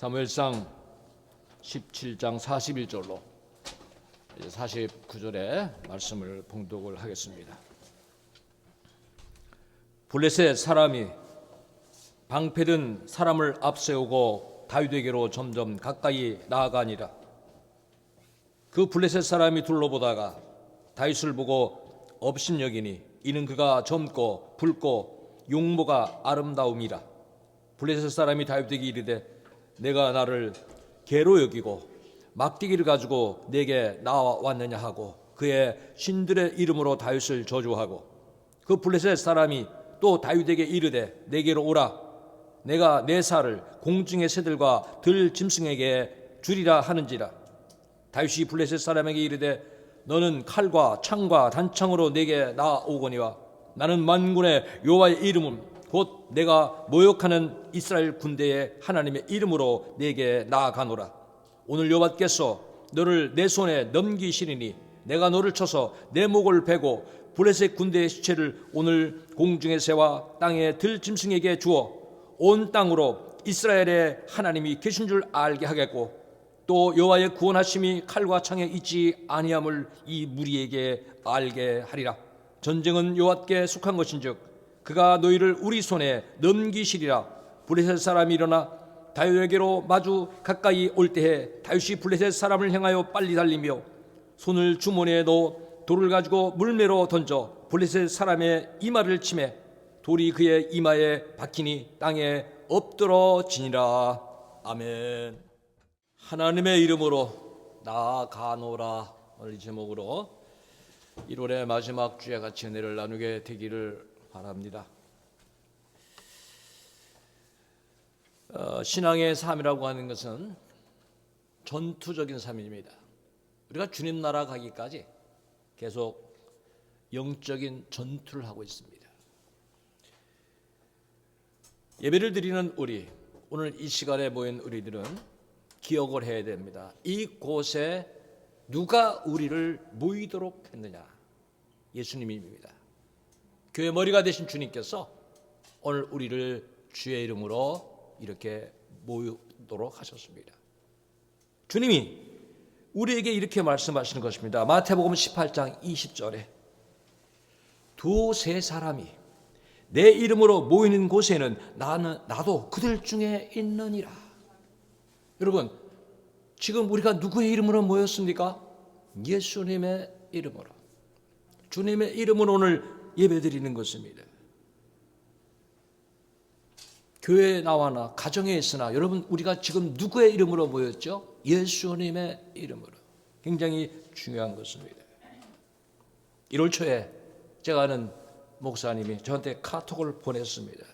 사무엘상 17장 41절로 49절의 말씀을 봉독을 하겠습니다. 블레셋 사람이 방패든 사람을 앞세우고 다윗에게로 점점 가까이 나아가니라. 그 블레셋 사람이 둘러보다가 다윗을 보고 업신여기니 이는 그가 젊고 붉고 용모가 아름다움이라. 블레셋 사람이 다윗에게 이르되 내가 나를 개로 여기고 막대기를 가지고 내게 나왔느냐 하고 그의 신들의 이름으로 다윗을 저주하고 그 블레셋 사람이 또 다윗에게 이르되 내게로 오라. 내가 내 살을 공중의 새들과 들 짐승에게 주리라 하는지라. 다윗이 블레셋 사람에게 이르되 너는 칼과 창과 단창으로 내게 나오거니와 나는 만군의 여호와의 이름은 곧 내가 모욕하는 이스라엘 군대의 하나님의 이름으로 내게 나아가노라. 오늘 여호와께서 너를 내 손에 넘기시리니 내가 너를 쳐서 내 목을 베고 블레셋 군대의 시체를 오늘 공중의 새와 땅의 들짐승에게 주어 온 땅으로 이스라엘의 하나님이 계신 줄 알게 하겠고 또 여호와의 구원하심이 칼과 창에 있지 아니함을 이 무리에게 알게 하리라. 전쟁은 여호와께 속한 것인즉 그가 너희를 우리 손에 넘기시리라. 블레셋 사람이 일어나 다윗에게로 마주 가까이 올 때에 다윗이 블레셋 사람을 향하여 빨리 달리며 손을 주머니에 넣어 돌을 가지고 물매로 던져 블레셋 사람의 이마를 치매 돌이 그의 이마에 박히니 땅에 엎드러지니라. 아멘. 하나님의 이름으로 나아가노라. 오늘 이 제목으로 1월의 마지막 주에 같이 은혜를 나누게 되기를 바랍니다. 신앙의 삶이라고 하는 것은 전투적인 삶입니다. 우리가 주님 나라 가기까지 계속 영적인 전투를 하고 있습니다. 예배를 드리는 우리, 오늘 이 시간에 모인 우리들은 기억을 해야 됩니다. 이곳에 누가 우리를 모이도록 했느냐? 예수님입니다. 교회 머리가 되신 주님께서 오늘 우리를 주의 이름으로 이렇게 모이도록 하셨습니다. 주님이 우리에게 이렇게 말씀하시는 것입니다. 마태복음 18장 20절에 두세 사람이 내 이름으로 모이는 곳에는 나도 그들 중에 있느니라. 여러분, 지금 우리가 누구의 이름으로 모였습니까? 예수님의 이름으로. 주님의 이름으로 오늘 예배드리는 것입니다. 교회에 나와나 가정에 있으나 여러분 우리가 지금 누구의 이름으로 모였죠? 예수님의 이름으로. 굉장히 중요한 것입니다. 1월 초에 제가 아는 목사님이 저한테 카톡을 보냈습니다.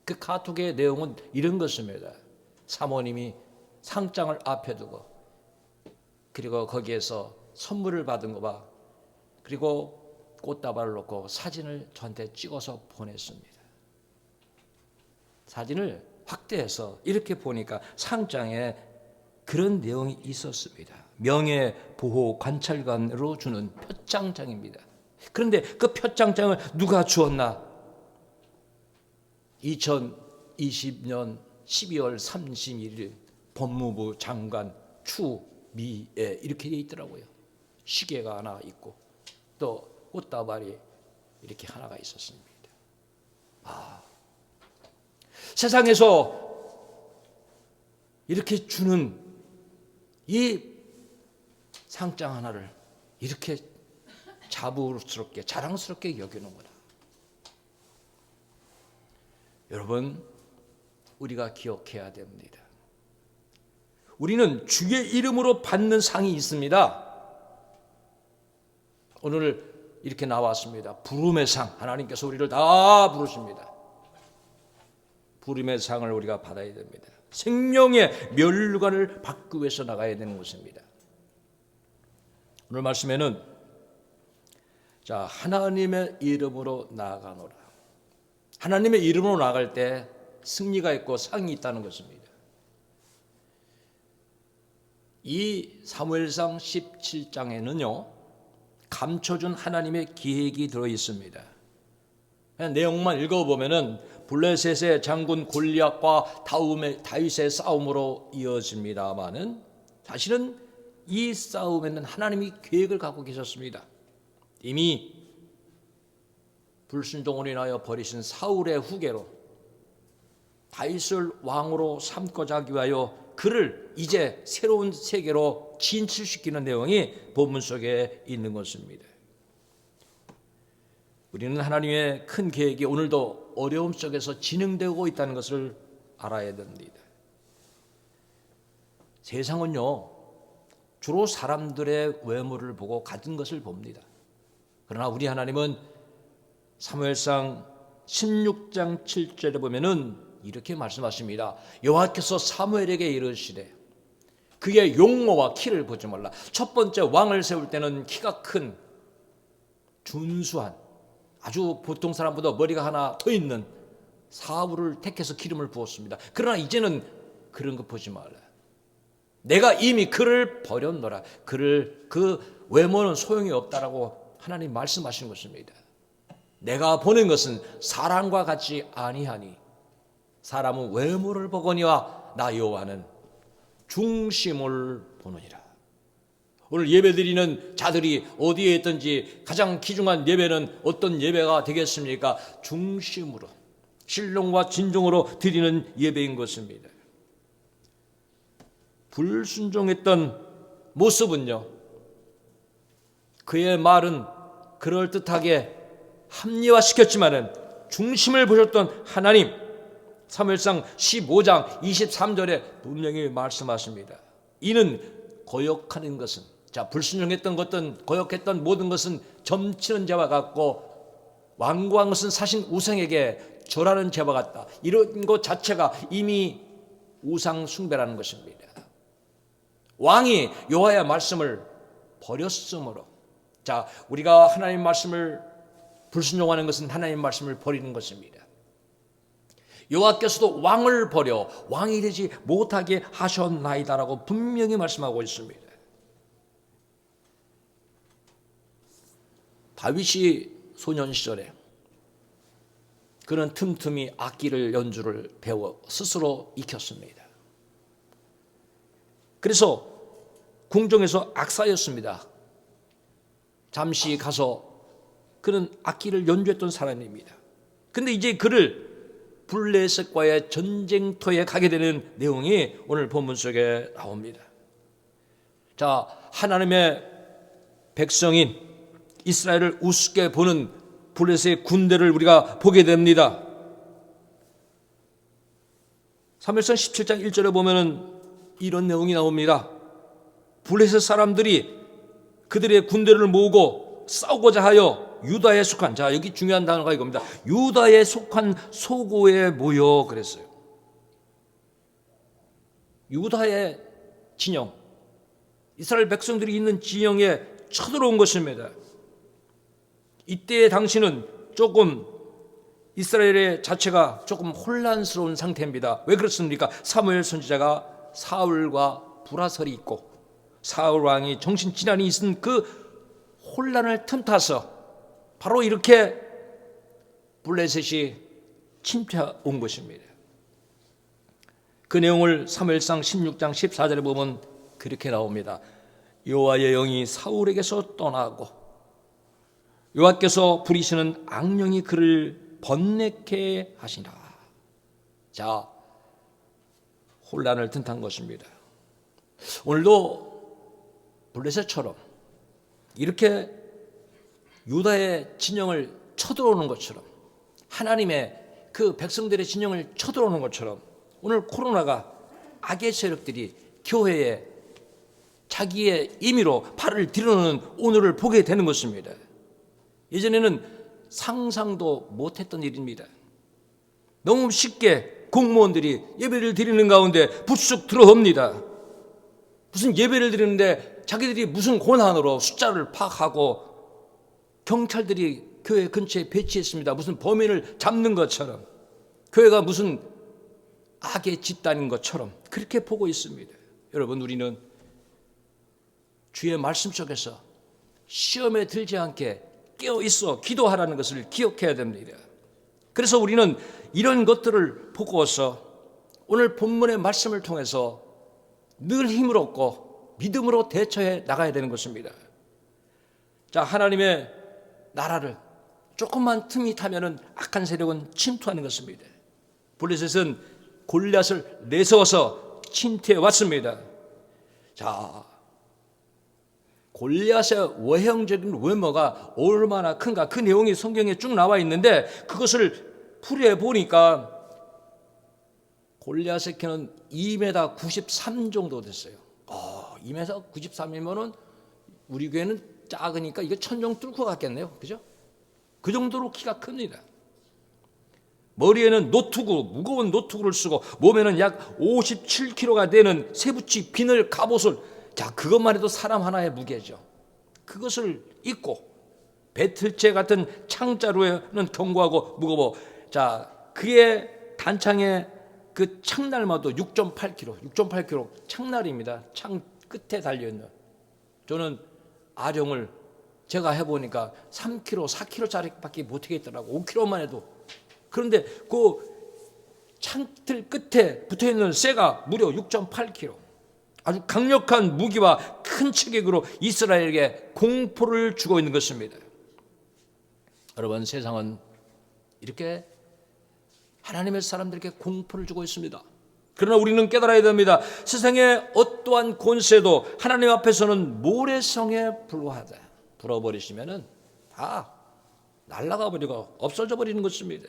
그 카톡의 내용은 이런 것입니다. 사모님이 상장을 앞에 두고 그리고 거기에서 선물을 받은 거 봐. 그리고 꽃다발을 놓고 사진을 저한테 찍어서 보냈습니다. 사진을 확대해서 이렇게 보니까 상장에 그런 내용이 있었습니다. 명예보호관찰관으로 주는 표창장입니다. 그런데 그 표창장을 누가 주었나? 2020년 12월 31일 법무부 장관 추미애 이렇게 돼 있더라고요. 시계가 하나 있고 또 꽃다발이 이렇게 하나가 있었습니다. 세상에서 이렇게 주는 이 상장 하나를 이렇게 자부스럽게 자랑스럽게 여기는구나. 여러분, 우리가 기억해야 됩니다. 우리는 주의 이름으로 받는 상이 있습니다. 오늘 이렇게 나왔습니다. 부름의 상. 하나님께서 우리를 다 부르십니다. 부름의 상을 우리가 받아야 됩니다. 생명의 멸관을 받기 위해서 나가야 되는 것입니다. 오늘 말씀에는 하나님의 이름으로 나아가노라. 하나님의 이름으로 나갈 때 승리가 있고 상이 있다는 것입니다. 이 사무엘상 17장에는요. 감춰준 하나님의 계획이 들어 있습니다. 그냥 내용만 읽어보면은 블레셋의 장군 골리앗과 다윗의 싸움으로 이어집니다마는 사실은 이 싸움에는 하나님이 계획을 갖고 계셨습니다. 이미 불순종으로 인하여 버리신 사울의 후계로 다윗을 왕으로 삼고자 하기 위하여 그를 이제 새로운 세계로 진출시키는 내용이 본문 속에 있는 것입니다. 우리는 하나님의 큰 계획이 오늘도 어려움 속에서 진행되고 있다는 것을 알아야 됩니다. 세상은요, 주로 사람들의 외모를 보고 가진 것을 봅니다. 그러나 우리 하나님은 사무엘상 16장 7절에 보면은 이렇게 말씀하십니다. 여호와께서 사무엘에게 이르시되 그의 용모와 키를 보지 말라. 첫 번째 왕을 세울 때는 키가 큰 준수한 아주 보통 사람보다 머리가 하나 더 있는 사울을 택해서 기름을 부었습니다. 그러나 이제는 그런 거 보지 말라. 내가 이미 그를 버렸노라. 그 외모는 소용이 없다라고 하나님 말씀하신 것입니다. 내가 보는 것은 사람과 같지 아니하니 사람은 외모를 보거니와 나 여호와는 중심을 보느니라. 오늘 예배드리는 자들이 어디에 있든지 가장 귀중한 예배는 어떤 예배가 되겠습니까? 중심으로 신령과 진정으로 드리는 예배인 것입니다. 불순종했던 모습은요, 그의 말은 그럴듯하게 합리화시켰지만은 중심을 보셨던 하나님, 사무엘상 15장 23절에 분명히 말씀하십니다. 이는 거역하는 것은, 불순종했던 것은, 거역했던 모든 것은 점치는 자와 같고 완고한 것은 사신 우상에게 절하는 죄와 같다. 이런 것 자체가 이미 우상 숭배라는 것입니다. 왕이 여호와의 말씀을 버렸으므로, 우리가 하나님 말씀을 불순종하는 것은 하나님 말씀을 버리는 것입니다. 여호와께서도 왕을 버려 왕이 되지 못하게 하셨나이다라고 분명히 말씀하고 있습니다. 다윗이 소년 시절에 그는 틈틈이 악기를 연주를 배워 스스로 익혔습니다. 그래서 궁정에서 악사였습니다. 잠시 가서 그는 악기를 연주했던 사람입니다. 그런데 이제 그를 블레셋과의 전쟁터에 가게 되는 내용이 오늘 본문 속에 나옵니다. 하나님의 백성인 이스라엘을 우습게 보는 블레셋의 군대를 우리가 보게 됩니다. 사무엘상 17장 1절에 보면은 이런 내용이 나옵니다. 블레셋 사람들이 그들의 군대를 모으고 싸우고자 하여 유다에 속한, 여기 중요한 단어가 이겁니다. 유다에 속한 소고에 모여 그랬어요. 유다의 진영, 이스라엘 백성들이 있는 진영에 쳐들어온 것입니다. 이때의 당시는 조금 이스라엘의 자체가 조금 혼란스러운 상태입니다. 왜 그렇습니까? 사무엘 선지자가 사울과 불화설이 있고 사울 왕이 정신질환이 있은 그 혼란을 틈타서 바로 이렇게 블레셋이 침투해온 것입니다. 그 내용을 사무엘상 16장 14절에 보면 그렇게 나옵니다. 여호와의 영이 사울에게서 떠나고 여호와께서 부리시는 악령이 그를 번뇌케 하시라. 혼란을 틈탄 것입니다. 오늘도 블레셋처럼 이렇게 유다의 진영을 쳐들어오는 것처럼, 하나님의 그 백성들의 진영을 쳐들어오는 것처럼 오늘 코로나가 악의 세력들이 교회에 자기의 임의로 발을 들여놓는 오늘을 보게 되는 것입니다. 예전에는 상상도 못했던 일입니다. 너무 쉽게 공무원들이 예배를 드리는 가운데 부쩍 들어옵니다. 무슨 예배를 드리는데 자기들이 무슨 권한으로 숫자를 파악하고 경찰들이 교회 근처에 배치했습니다. 무슨 범인을 잡는 것처럼, 교회가 무슨 악의 집단인 것처럼 그렇게 보고 있습니다. 여러분, 우리는 주의 말씀 속에서 시험에 들지 않게 깨어 있어 기도하라는 것을 기억해야 됩니다. 그래서 우리는 이런 것들을 보고서 오늘 본문의 말씀을 통해서 늘 힘을 얻고 믿음으로 대처해 나가야 되는 것입니다. 자, 하나님의 나라를 조금만 틈이 타면은 악한 세력은 침투하는 것입니다. 블레셋은 골리앗을 내세워서 침투해 왔습니다. 자, 골리앗의 외형적인 외모가 얼마나 큰가, 그 내용이 성경에 쭉 나와 있는데 그것을 풀이해 보니까 골리앗의 키는 2m 93 정도 됐어요. 2m 93이면은 우리 교회는 작으니까 이거 천정 뚫고 갔겠네요. 그죠? 그 정도로 키가 큽니다. 머리에는 노트구, 무거운 노트구를 쓰고 몸에는 약 57kg가 되는 세부치 비늘 갑옷을, 자, 그것만 해도 사람 하나의 무게죠. 그것을 입고 배틀체 같은 창자루에는 견고하고 무거워. 자, 그의 단창에 그 창날마도 6.8kg 창날입니다. 창 끝에 달려있는. 저는 아령을 제가 해보니까 3kg, 4kg짜리밖에 못하겠더라고. 5kg만 해도. 그런데 그 창틀 끝에 붙어있는 쇠가 무려 6.8kg. 아주 강력한 무기와 큰 체격으로 이스라엘에게 공포를 주고 있는 것입니다. 여러분, 세상은 이렇게 하나님의 사람들에게 공포를 주고 있습니다. 그러나 우리는 깨달아야 됩니다. 세상의 어떠한 권세도 하나님 앞에서는 모래성에 불과하다. 불어버리시면은 다 날아가 버리고 없어져 버리는 것입니다.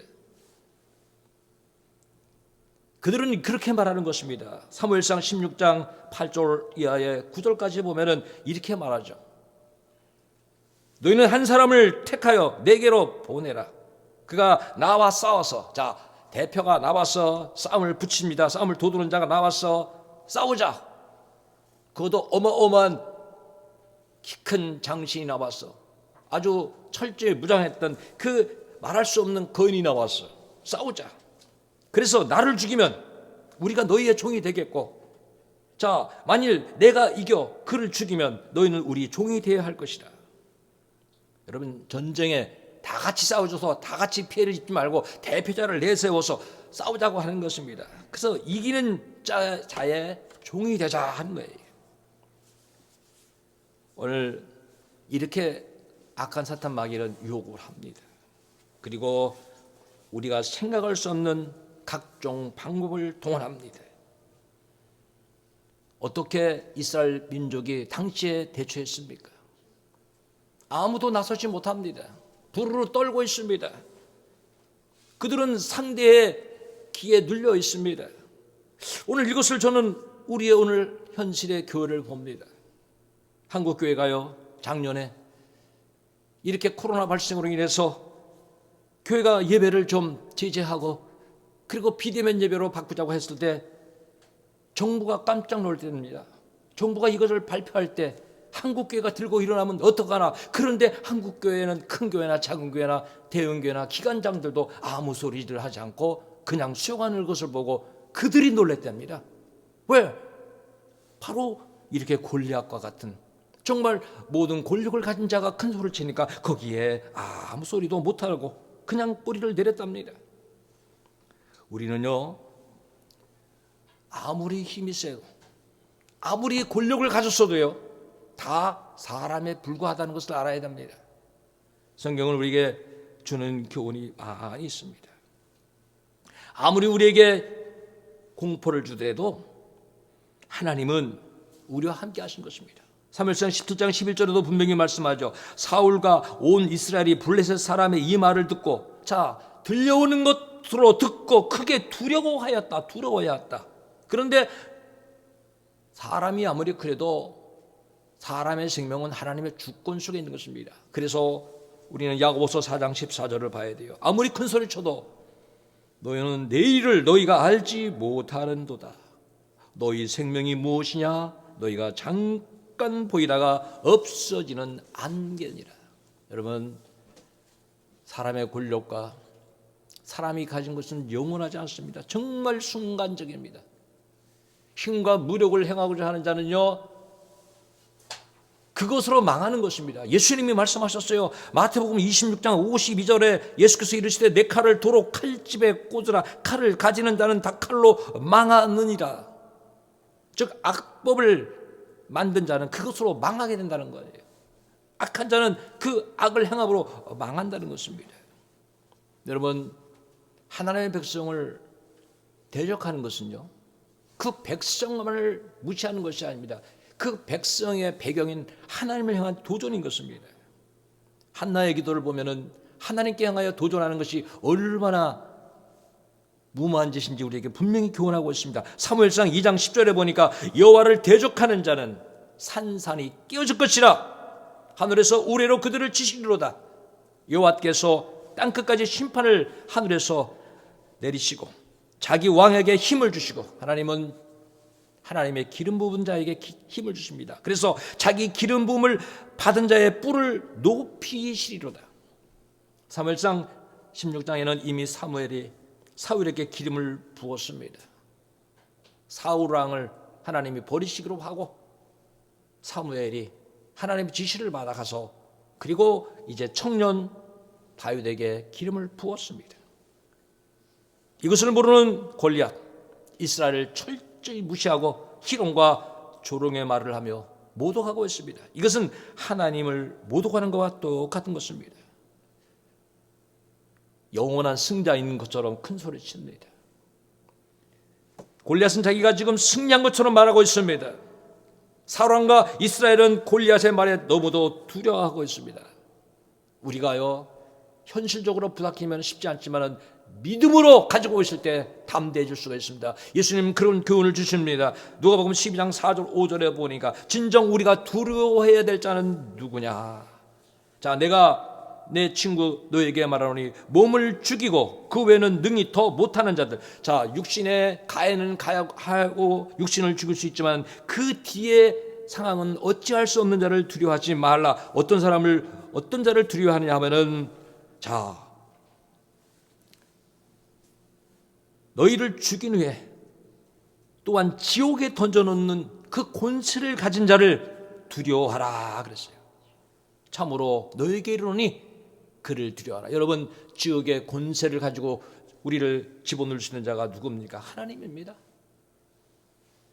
그들은 그렇게 말하는 것입니다. 사무엘상 16장 8절 이하의 9절까지 보면은 이렇게 말하죠. 너희는 한 사람을 택하여 내게로 보내라. 그가 나와 싸워서, 자, 대표가 나와서 싸움을 붙입니다. 싸움을 도두는 자가 나와서 싸우자. 그것도 어마어마한 키 큰 장신이 나왔어. 아주 철저히 무장했던 그 말할 수 없는 거인이 나왔어. 싸우자. 그래서 나를 죽이면 우리가 너희의 종이 되겠고, 자, 만일 내가 이겨 그를 죽이면 너희는 우리 종이 되어야 할 것이다. 여러분, 전쟁에 다 같이 싸워줘서 다 같이 피해를 입지 말고 대표자를 내세워서 싸우자고 하는 것입니다. 그래서 이기는 자의 종이 되자 하는 거예요. 오늘 이렇게 악한 사탄 마귀는 유혹을 합니다. 그리고 우리가 생각할 수 없는 각종 방법을 동원합니다. 어떻게 이스라엘 민족이 당시에 대처했습니까? 아무도 나서지 못합니다. 부르르 떨고 있습니다. 그들은 상대의 기에 눌려 있습니다. 오늘 이것을 저는 우리의 오늘 현실의 교회를 봅니다. 한국 교회가요, 작년에 이렇게 코로나 발생으로 인해서 교회가 예배를 좀 제재하고 그리고 비대면 예배로 바꾸자고 했을 때 정부가 깜짝 놀 때입니다. 정부가 이것을 발표할 때 한국교회가 들고 일어나면 어떡하나. 그런데 한국교회는 큰 교회나 작은 교회나 대형교회나 기관장들도 아무 소리를 하지 않고 그냥 수용하는 것을 보고 그들이 놀랬답니다. 왜? 바로 이렇게 골리앗과 같은, 정말 모든 권력을 가진 자가 큰 소리를 치니까 거기에 아무 소리도 못하고 그냥 뿌리를 내렸답니다. 우리는요, 아무리 힘이 세고 아무리 권력을 가졌어도요, 다 사람에 불과하다는 것을 알아야 됩니다. 성경은 우리에게 주는 교훈이 많이 있습니다. 아무리 우리에게 공포를 주더라도 하나님은 우리와 함께 하신 것입니다. 사무엘상 17장 11절에도 분명히 말씀하죠. 사울과 온 이스라엘이 블레셋 사람의 이 말을 듣고, 자, 들려오는 것으로 듣고 크게 두려워하였다. 그런데 사람이 아무리 그래도 사람의 생명은 하나님의 주권 속에 있는 것입니다. 그래서 우리는 야고보서 4장 14절을 봐야 돼요. 아무리 큰 소리 쳐도 너희는 내일을 너희가 알지 못하는도다. 너희 생명이 무엇이냐? 너희가 잠깐 보이다가 없어지는 안개니라. 여러분, 사람의 권력과 사람이 가진 것은 영원하지 않습니다. 정말 순간적입니다. 힘과 무력을 행하고자 하는 자는요, 그것으로 망하는 것입니다. 예수님이 말씀하셨어요. 마태복음 26장 52절에 예수께서 이르시되 내 칼을 도로 칼집에 꽂으라. 칼을 가지는 자는 다 칼로 망하느니라. 즉 악법을 만든 자는 그것으로 망하게 된다는 거예요. 악한 자는 그 악을 행함으로 망한다는 것입니다. 여러분, 하나님의 백성을 대적하는 것은요, 그 백성만을 무시하는 것이 아닙니다. 그 백성의 배경인 하나님을 향한 도전인 것입니다. 한나의 기도를 보면은 하나님께 향하여 도전하는 것이 얼마나 무모한 짓인지 우리에게 분명히 교훈하고 있습니다. 사무엘상 2장 10절에 보니까 여호와를 대적하는 자는 산산이 깨어질 것이라. 하늘에서 우레로 그들을 치시리로다. 여호와께서 땅끝까지 심판을 하늘에서 내리시고 자기 왕에게 힘을 주시고, 하나님은 하나님의 기름 부은 자에게 힘을 주십니다. 그래서 자기 기름 부음을 받은 자의 뿔을 높이시리로다. 사무엘상 16장에는 이미 사무엘이 사울에게 기름을 부었습니다. 사울 왕을 하나님이 버리시기로 하고 사무엘이 하나님의 지시를 받아가서 그리고 이제 청년 다윗에게 기름을 부었습니다. 이것을 모르는 골리앗, 이스라엘을 철저히 무시하고 희롱과 조롱의 말을 하며 모독하고 있습니다. 이것은 하나님을 모독하는 것과 똑같은 것입니다. 영원한 승자인 것처럼 큰 소리 칩니다. 골리앗은 자기가 지금 승리한 것처럼 말하고 있습니다. 사울왕과 이스라엘은 골리앗의 말에 너무도 두려워하고 있습니다. 우리가요, 현실적으로 부닥치면 쉽지 않지만 믿음으로 가지고 있을 때 담대해질 수가 있습니다. 예수님 그런 교훈을 주십니다. 누가복음 12장 4절 5절에 보니까 진정 우리가 두려워해야 될 자는 누구냐. 자, 내가 내 친구 너에게 말하노니 몸을 죽이고 그 외에는 능히 더 못하는 자들. 자, 육신의 가해는 가하고 육신을 죽일 수 있지만 그 뒤에 상황은 어찌할 수 없는 자를 두려워하지 말라. 어떤 자를 두려워하느냐 하면은, 자, 너희를 죽인 후에 또한 지옥에 던져놓는 그 권세를 가진 자를 두려워하라 그랬어요. 참으로 너에게 이르노니 그를 두려워하라. 여러분, 지옥의 권세를 가지고 우리를 집어넣을 수 있는 자가 누굽니까? 하나님입니다.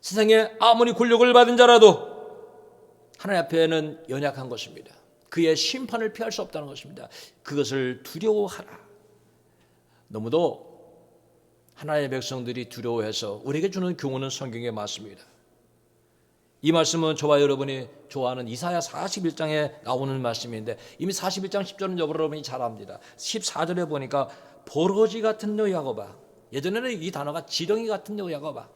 세상에 아무리 권력을 받은 자라도 하나님 앞에는 연약한 것입니다. 그의 심판을 피할 수 없다는 것입니다. 그것을 두려워하라. 너무도 하나님의 백성들이 두려워해서 우리에게 주는 교훈은 성경에 맞습니다. 이 말씀은 저와 여러분이 좋아하는 이사야 41장에 나오는 말씀인데 이미 41장 10절은 여러분이 잘 압니다. 14절에 보니까 버러지 같은 너 야곱아. 예전에는 이 단어가 지렁이 같은 너 야곱아.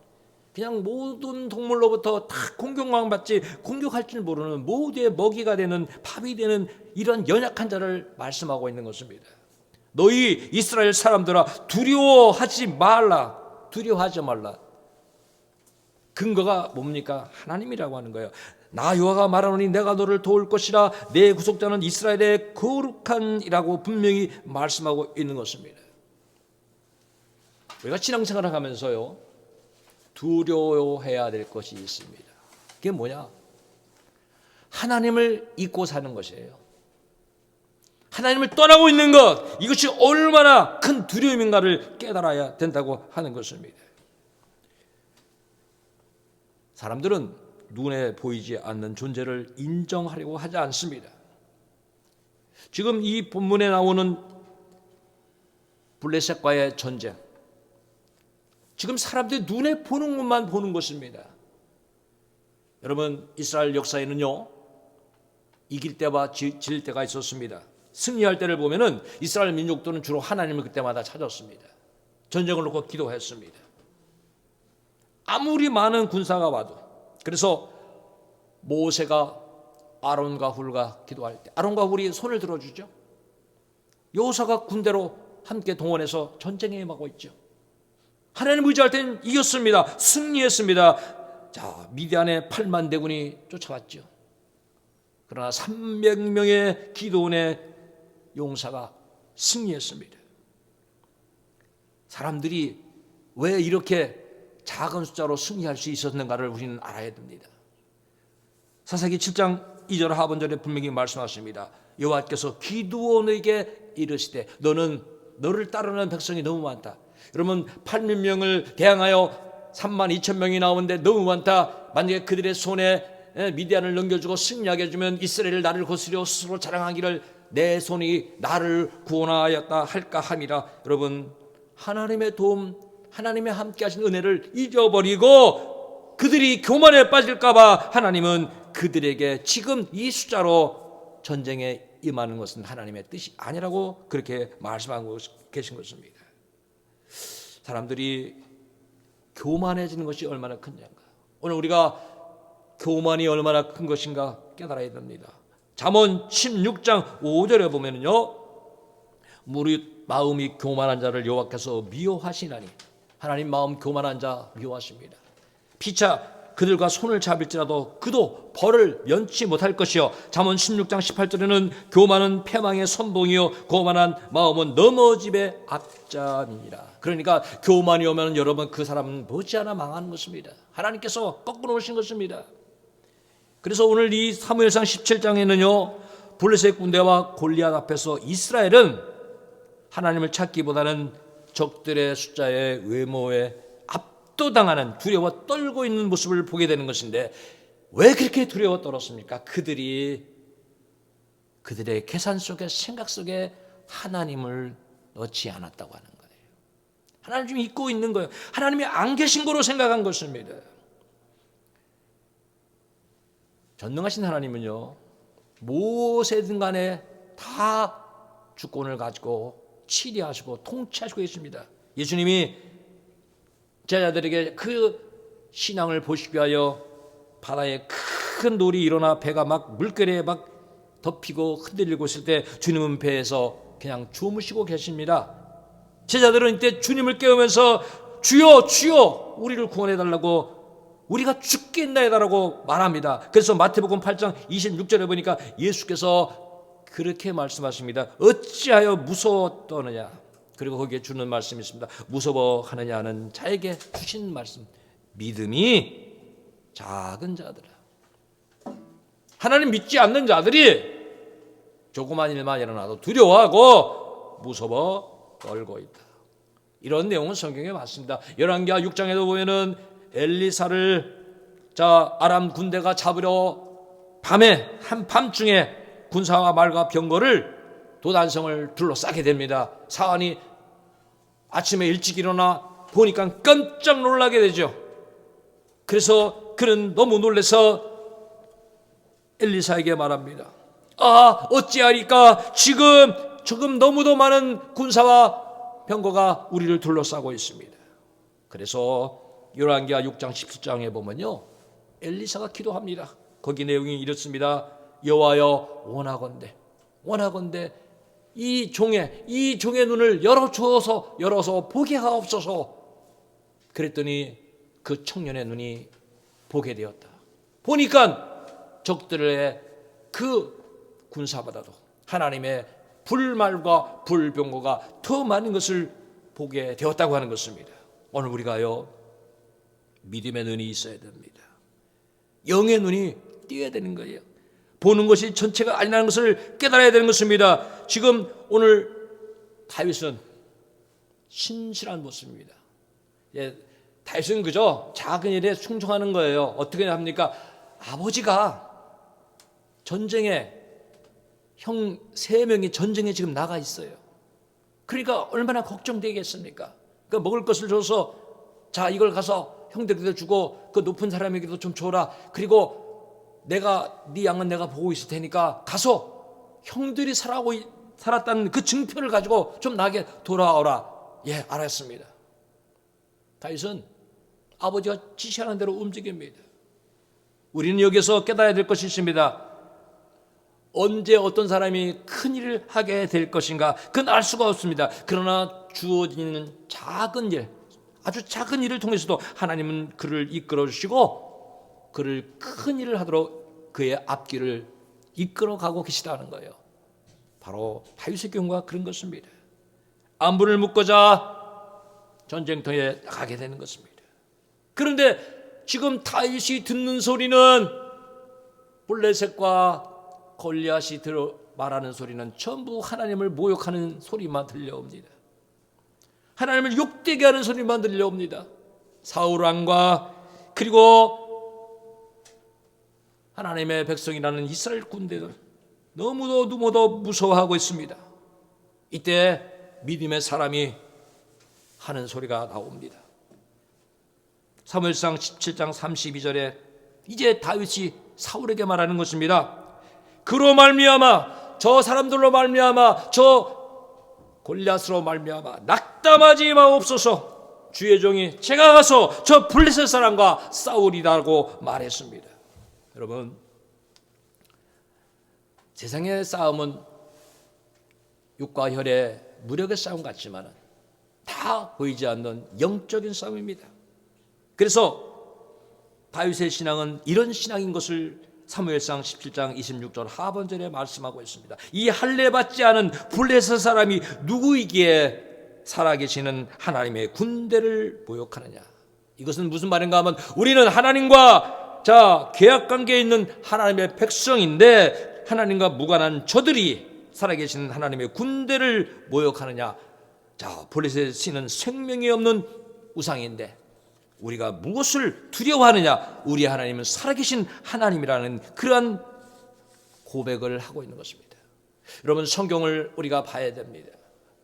그냥 모든 동물로부터 다 공격만 받지 공격할 줄 모르는 모두의 먹이가 되는 밥이 되는 이런 연약한 자를 말씀하고 있는 것입니다. 너희 이스라엘 사람들아 두려워하지 말라. 두려워하지 말라. 근거가 뭡니까? 하나님이라고 하는 거예요. 나 여호와가 말하노니 내가 너를 도울 것이라. 내 구속자는 이스라엘의 거룩한이라고 분명히 말씀하고 있는 것입니다. 우리가 신앙생활을 하면서요, 두려워해야 될 것이 있습니다. 그게 뭐냐? 하나님을 잊고 사는 것이에요. 하나님을 떠나고 있는 것, 이것이 얼마나 큰 두려움인가를 깨달아야 된다고 하는 것입니다. 사람들은 눈에 보이지 않는 존재를 인정하려고 하지 않습니다. 지금 이 본문에 나오는 블레셋과의 전쟁, 지금 사람들이 눈에 보는 것만 보는 것입니다. 여러분, 이스라엘 역사에는요, 이길 때와 질 때가 있었습니다. 승리할 때를 보면은 이스라엘 민족들은 주로 하나님을 그때마다 찾았습니다. 전쟁을 놓고 기도했습니다. 아무리 많은 군사가 와도. 그래서 모세가 아론과 훌과 기도할 때 아론과 훌이 손을 들어주죠. 여호사가 군대로 함께 동원해서 전쟁에 임하고 있죠. 하나님 의지할 때는 이겼습니다. 승리했습니다. 자, 미디안의 8만 대군이 쫓아왔죠. 그러나 300명의 기도원의 용사가 승리했습니다. 사람들이 왜 이렇게 작은 숫자로 승리할 수 있었는가를 우리는 알아야 됩니다. 사사기 7장 2절 하반절에 분명히 말씀하십니다. 여호와께서 기드온에게 이르시되 너를 따르는 백성이 너무 많다. 여러분 8만 명을 대항하여 3만 2천 명이 나오는데 너무 많다. 만약에 그들의 손에 미디안을 넘겨주고 승리하게 해주면 이스라엘을 나를 거스려 스스로 자랑하기를 내 손이 나를 구원하였다 할까 함이라. 여러분 하나님의 도움, 하나님의 함께 하신 은혜를 잊어버리고 그들이 교만에 빠질까 봐 하나님은 그들에게 지금 이 숫자로 전쟁에 임하는 것은 하나님의 뜻이 아니라고 그렇게 말씀하고 계신 것입니다. 사람들이 교만해지는 것이 얼마나 큰지가 오늘 우리가 교만이 얼마나 큰 것인가 깨달아야 됩니다. 잠언 16장 5절에 보면요, 무릇 마음이 교만한 자를 여호와께서 미워하시나니. 하나님 마음 교만한 자 미워하십니다. 피차 그들과 손을 잡을지라도 그도 벌을 면치 못할 것이요. 잠언 16장 18절에는 교만은 패망의 선봉이요 교만한 마음은 넘어짐의 악자니라. 그러니까 교만이 오면 여러분 그 사람은 머지않아 망하는 것입니다. 하나님께서 꺾어 놓으신 것입니다. 그래서 오늘 이 사무엘상 17장에는요 블레셋 군대와 골리앗 앞에서 이스라엘은 하나님을 찾기보다는 적들의 숫자의 외모에 압도당하는, 두려워 떨고 있는 모습을 보게 되는 것인데, 왜 그렇게 두려워 떨었습니까? 그들의 계산 속에, 생각 속에 하나님을 넣지 않았다고 하는 거예요. 하나님 좀 잊고 있는 거예요. 하나님이 안 계신 거로 생각한 것입니다. 전능하신 하나님은요 무엇이든 간에 다 주권을 가지고 치리하시고 통치하시고 있습니다. 예수님이 제자들에게 그 신앙을 보시기 위하여 바다에 큰 놀이 일어나 배가 막 물결에 막 덮이고 흔들리고 있을 때 주님은 배에서 그냥 주무시고 계십니다. 제자들은 이때 주님을 깨우면서 주여 주여 우리를 구원해달라고, 우리가 죽겠나이다라고 말합니다. 그래서 마태복음 8장 26절에 보니까 예수께서 그렇게 말씀하십니다. 어찌하여 무서워 떠느냐. 그리고 거기에 주는 말씀이 있습니다. 무서워하느냐는 자에게 주신 말씀. 믿음이 작은 자들아. 하나님 믿지 않는 자들이 조그만 일만 일어나도 두려워하고 무서워 떨고 있다. 이런 내용은 성경에 맞습니다. 열왕기하 6장에도 보면은 엘리사를 아람 군대가 잡으려 밤에 한밤중에 군사와 말과 병거를 도단성을 둘러싸게 됩니다. 사안이 아침에 일찍 일어나 보니까 깜짝 놀라게 되죠. 그래서 그는 너무 놀라서 엘리사에게 말합니다. 어찌하리까? 지금 너무도 많은 군사와 병거가 우리를 둘러싸고 있습니다. 그래서 열왕기하 6장 17장에 보면요 엘리사가 기도합니다. 거기 내용이 이렇습니다. 여호와여 원하건대 이 종의 눈을 열어서 보게 하옵소서. 그랬더니 그 청년의 눈이 보게 되었다. 보니까 적들의 그 군사보다도 하나님의 불말과 불병거가 더 많은 것을 보게 되었다고 하는 것입니다. 오늘 우리가요 믿음의 눈이 있어야 됩니다. 영의 눈이 띄어야 되는 거예요. 보는 것이 전체가 아니라는 것을 깨달아야 되는 것입니다. 지금 오늘 다윗은 신실한 모습입니다. 다윗은 그저 작은 일에 충성하는 거예요. 어떻게 합니까? 아버지가 전쟁에 형 3명이 전쟁에 지금 나가 있어요. 그러니까 얼마나 걱정되겠습니까? 그러니까 먹을 것을 줘서 이걸 가서 형들에게 주고 그 높은 사람에게도 좀 줘라. 그리고 네 양은 내가 보고 있을 테니까 가서 형들이 살았다는 그 증표를 가지고 좀 나게 돌아오라. 예, 알았습니다. 다윗은 아버지가 지시하는 대로 움직입니다. 우리는 여기서 깨달아야 될 것이 있습니다. 언제 어떤 사람이 큰 일을 하게 될 것인가 그건 알 수가 없습니다. 그러나 주어지는 작은 일, 아주 작은 일을 통해서도 하나님은 그를 이끌어 주시고 그를 큰 일을 하도록 그의 앞길을 이끌어가고 계시다는 거예요. 바로 다윗의 경우가 그런 것입니다. 안부를 묻고자 전쟁터에 나가게 되는 것입니다. 그런데 지금 다윗이 듣는 소리는 블레셋과 골리앗이 말하는 소리는 전부 하나님을 모욕하는 소리만 들려옵니다. 하나님을 욕되게 하는 소리만 들려옵니다. 사울 왕과 그리고 하나님의 백성이라는 이스라엘 군대들 너무도 무서워하고 있습니다. 이때 믿음의 사람이 하는 소리가 나옵니다. 사무엘상 17장 32절에 이제 다윗이 사울에게 말하는 것입니다. 그로 말미암아 저 사람들로 말미암아 저 골리앗으로 말미암아 낙담하지 마옵소서. 주의 종이 제가 가서 저 블레셋 사람과 싸우리라고 말했습니다. 여러분, 세상의 싸움은 육과 혈의 무력의 싸움 같지만 다 보이지 않는 영적인 싸움입니다. 그래서 다윗의 신앙은 이런 신앙인 것을 사무엘상 17장 26절 하반절에 말씀하고 있습니다. 이 할례 받지 않은 블레셋 사람이 누구이기에 살아계시는 하나님의 군대를 모욕하느냐. 이것은 무슨 말인가 하면 우리는 하나님과 계약 관계에 있는 하나님의 백성인데 하나님과 무관한 저들이 살아계시는 하나님의 군대를 모욕하느냐. 블레셋 신은 생명이 없는 우상인데 우리가 무엇을 두려워하느냐. 우리 하나님은 살아계신 하나님이라는 그러한 고백을 하고 있는 것입니다. 여러분, 성경을 우리가 봐야 됩니다.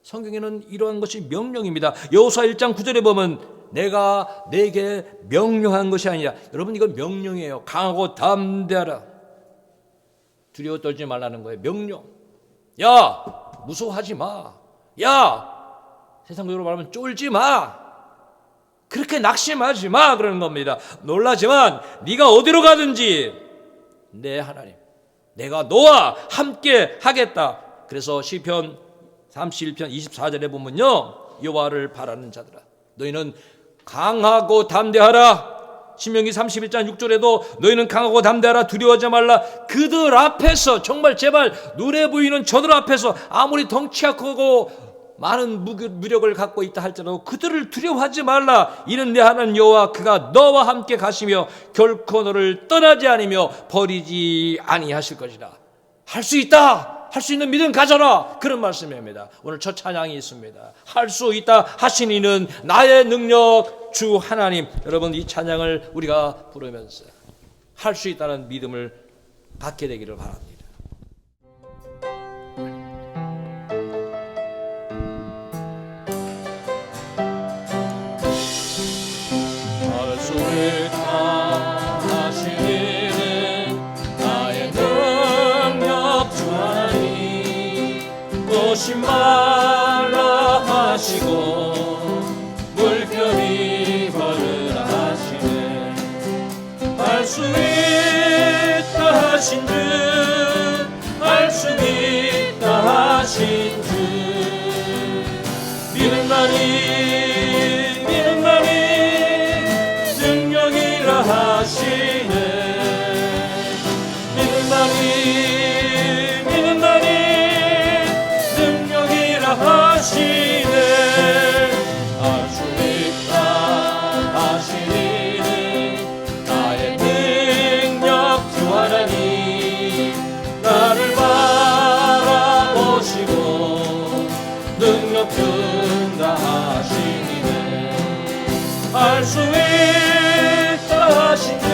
성경에는 이러한 것이 명령입니다. 여호수아 1장 9절에 보면 내가 내게 명령한 것이 아니라, 여러분 이건 명령이에요. 강하고 담대하라. 두려워 떨지 말라는 거예요. 명령. 야, 무서워하지 마. 야, 세상적으로 말하면 쫄지 마. 그렇게 낙심하지 마. 그러는 겁니다. 놀라지만 네가 어디로 가든지 내 하나님, 내가 너와 함께 하겠다. 그래서 시편 31편 24절에 보면요, 여호와를 바라는 자들아 너희는 강하고 담대하라. 신명기 31장 6절에도 너희는 강하고 담대하라. 두려워하지 말라. 그들 앞에서, 정말 제발 눈에 보이는 저들 앞에서 아무리 덩치가 크고 많은 무력을 갖고 있다 할지라도 그들을 두려워하지 말라. 이는 내 하나님 여호와 그가 너와 함께 가시며 결코 너를 떠나지 않으며 버리지 아니하실 것이라. 할 수 있다. 할 수 있는 믿음 가져라. 그런 말씀입니다. 오늘 첫 찬양이 있습니다. 할 수 있다 하신 이는 나의 능력 주 하나님. 여러분, 이 찬양을 우리가 부르면서 할 수 있다는 믿음을 갖게 되기를 바랍니다. 할 수 있다 하신 이는 나의 능력 주 하나님. 오지 말라 하시고 물결이 걸으라 하시네. 할 수 있다 하신 듯, 할 수 있다 하신 듯 믿음만이 능력이라 하시네. 믿음만이 능력이라 하시네. 할 수 있다 하신 이는 나의 능력 주 하나님. 나를 바라보시고 능력 준다 하시니네. 할 수 있다 하신 듯,